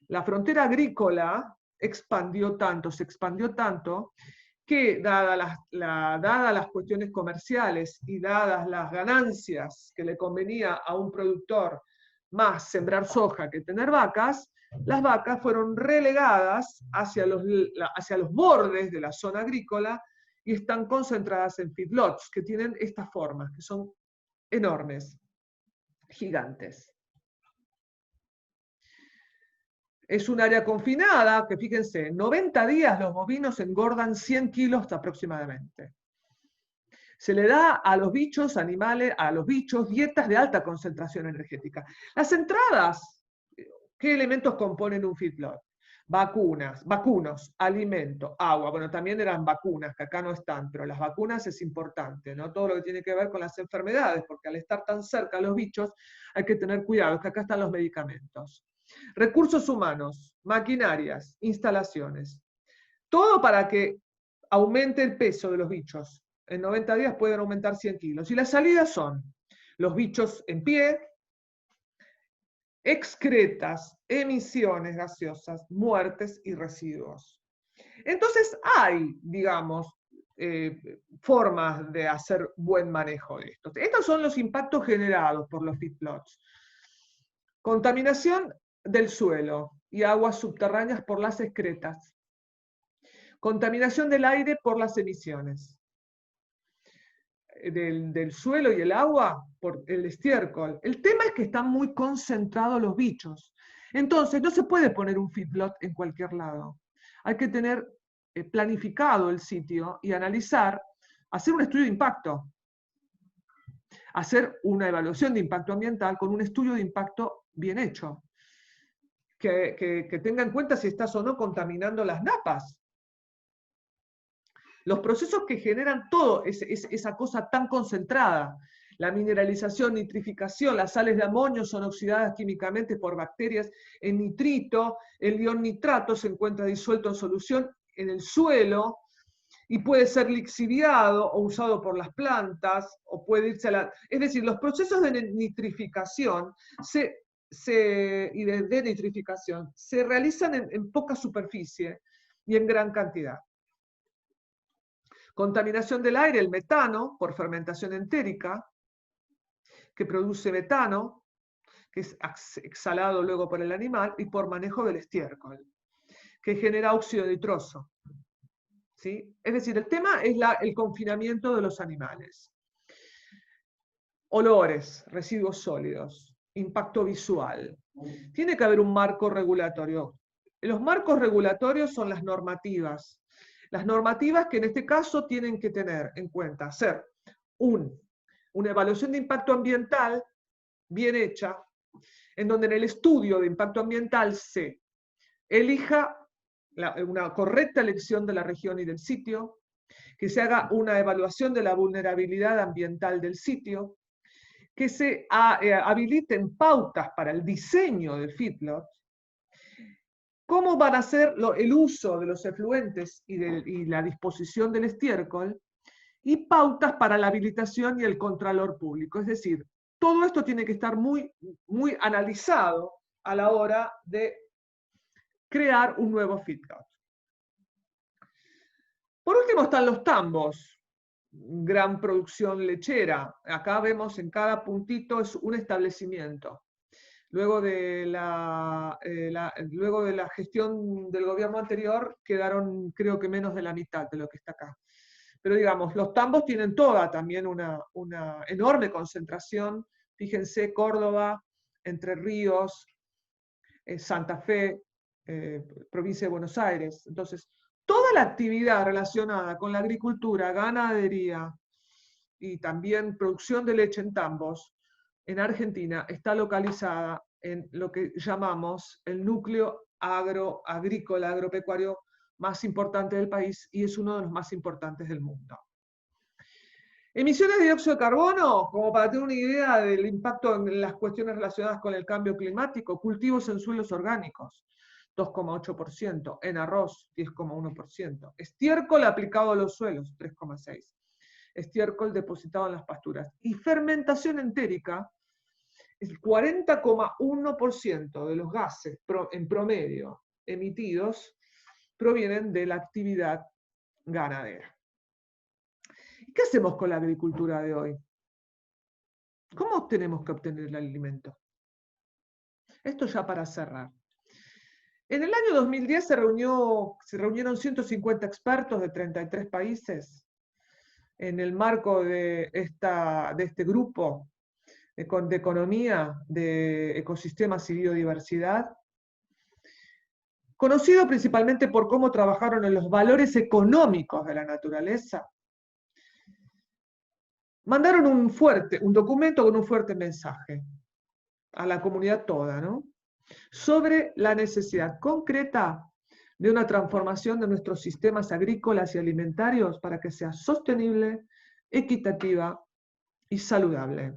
La frontera agrícola se expandió tanto, que dadas las cuestiones comerciales y dadas las ganancias que le convenía a un productor más sembrar soja que tener vacas, las vacas fueron relegadas hacia los bordes de la zona agrícola y están concentradas en feedlots, que tienen estas formas, que son enormes, gigantes. Es un área confinada, que fíjense, en 90 días los bovinos engordan 100 kilos aproximadamente. Se le da a los bichos, animales, a los bichos, dietas de alta concentración energética. Las entradas, ¿qué elementos componen un feedlot? Vacunos, alimento, agua. Bueno, también eran vacunas, que acá no están, pero las vacunas es importante, ¿no? Todo lo que tiene que ver con las enfermedades, porque al estar tan cerca los bichos hay que tener cuidado, que acá están los medicamentos. Recursos humanos, maquinarias, instalaciones. Todo para que aumente el peso de los bichos. En 90 días pueden aumentar 100 kilos. Y las salidas son los bichos en pie, excretas, emisiones gaseosas, muertes y residuos. Entonces hay, digamos, formas de hacer buen manejo de esto. Estos son los impactos generados por los feedlots. Contaminación del suelo y aguas subterráneas por las excretas. Contaminación del aire por las emisiones. Del suelo y el agua por el estiércol. El tema es que están muy concentrados los bichos. Entonces no se puede poner un feedlot en cualquier lado. Hay que tener planificado el sitio y analizar, hacer un estudio de impacto. Hacer una evaluación de impacto ambiental con un estudio de impacto bien hecho. Que tenga en cuenta si estás o no contaminando las napas. Los procesos que generan todo esa cosa tan concentrada, la mineralización, nitrificación, las sales de amonio son oxidadas químicamente por bacterias en nitrito, el ion nitrato se encuentra disuelto en solución en el suelo y puede ser lixiviado o usado por las plantas, o puede irse a la... Es decir, los procesos de nitrificación y de nitrificación se realizan en poca superficie y en gran cantidad. Contaminación del aire, el metano, por fermentación entérica, que produce metano, que es exhalado luego por el animal, y por manejo del estiércol, que genera óxido nitroso. ¿Sí? Es decir, el tema es el confinamiento de los animales. Olores, residuos sólidos, impacto visual. Tiene que haber un marco regulatorio. Los marcos regulatorios son las normativas. Las normativas que en este caso tienen que tener en cuenta hacer una evaluación de impacto ambiental bien hecha, en donde en el estudio de impacto ambiental se elija una correcta elección de la región y del sitio, que se haga una evaluación de la vulnerabilidad ambiental del sitio, que se habiliten pautas para el diseño de feedlots, cómo van a ser el uso de los efluentes y la disposición del estiércol, y pautas para la habilitación y el contralor público. Es decir, todo esto tiene que estar muy, muy analizado a la hora de crear un nuevo feedlot. Por último están los tambos, gran producción lechera. Acá vemos en cada puntito es un establecimiento. Luego de la gestión del gobierno anterior quedaron creo que menos de la mitad de lo que está acá. Pero digamos, los tambos tienen toda también una enorme concentración. Fíjense, Córdoba, Entre Ríos, Santa Fe, provincia de Buenos Aires. Entonces, toda la actividad relacionada con la agricultura, ganadería y también producción de leche en tambos en Argentina está localizada en lo que llamamos el núcleo agrícola, agropecuario más importante del país y es uno de los más importantes del mundo. Emisiones de dióxido de carbono, como para tener una idea del impacto en las cuestiones relacionadas con el cambio climático, cultivos en suelos orgánicos, 2,8%, en arroz, 10,1%, estiércol aplicado a los suelos, 3,6%, estiércol depositado en las pasturas, y fermentación entérica, el 40,1% de los gases en promedio emitidos provienen de la actividad ganadera. ¿Qué hacemos con la agricultura de hoy? ¿Cómo tenemos que obtener el alimento? Esto ya para cerrar. En el año 2010 se reunieron 150 expertos de 33 países en el marco de este grupo de economía, de ecosistemas y biodiversidad, conocido principalmente por cómo trabajaron en los valores económicos de la naturaleza. Mandaron un documento con un fuerte mensaje a la comunidad toda, ¿no? Sobre la necesidad concreta de una transformación de nuestros sistemas agrícolas y alimentarios para que sea sostenible, equitativa y saludable.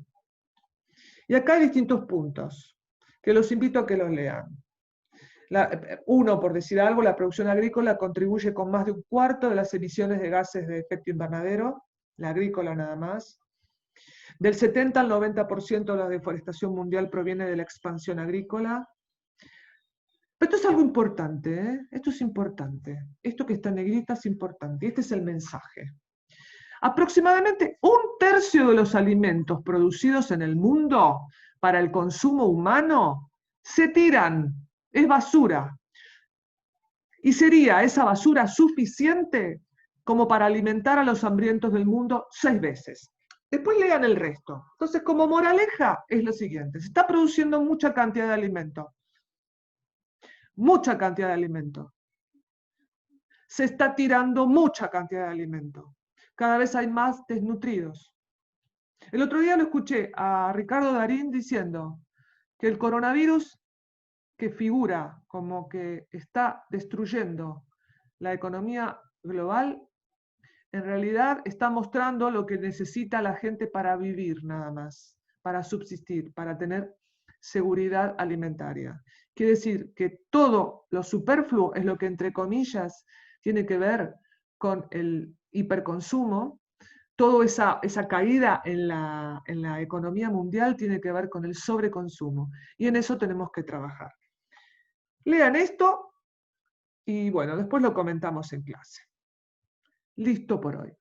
Y acá hay distintos puntos, que los invito a que los lean. Uno, por decir algo, la producción agrícola contribuye con más de un cuarto de las emisiones de gases de efecto invernadero, la agrícola nada más. Del 70 al 90% de la deforestación mundial proviene de la expansión agrícola. Pero esto es algo importante, ¿eh? Esto es importante. Esto que está en negrita es importante. Este es el mensaje. Aproximadamente un tercio de los alimentos producidos en el mundo para el consumo humano se tiran. Es basura. Y sería esa basura suficiente como para alimentar a los hambrientos del mundo 6 veces. Después lean el resto. Entonces, como moraleja, es lo siguiente. Se está produciendo mucha cantidad de alimento. Mucha cantidad de alimento. Se está tirando mucha cantidad de alimento. Cada vez hay más desnutridos. El otro día lo escuché a Ricardo Darín diciendo que el coronavirus, que figura como que está destruyendo la economía global, en realidad está mostrando lo que necesita la gente para vivir nada más, para subsistir, para tener seguridad alimentaria. Quiere decir que todo lo superfluo es lo que, entre comillas, tiene que ver con el hiperconsumo. Toda esa caída en la economía mundial tiene que ver con el sobreconsumo. Y en eso tenemos que trabajar. Lean esto y bueno, después lo comentamos en clase. Listo por hoy.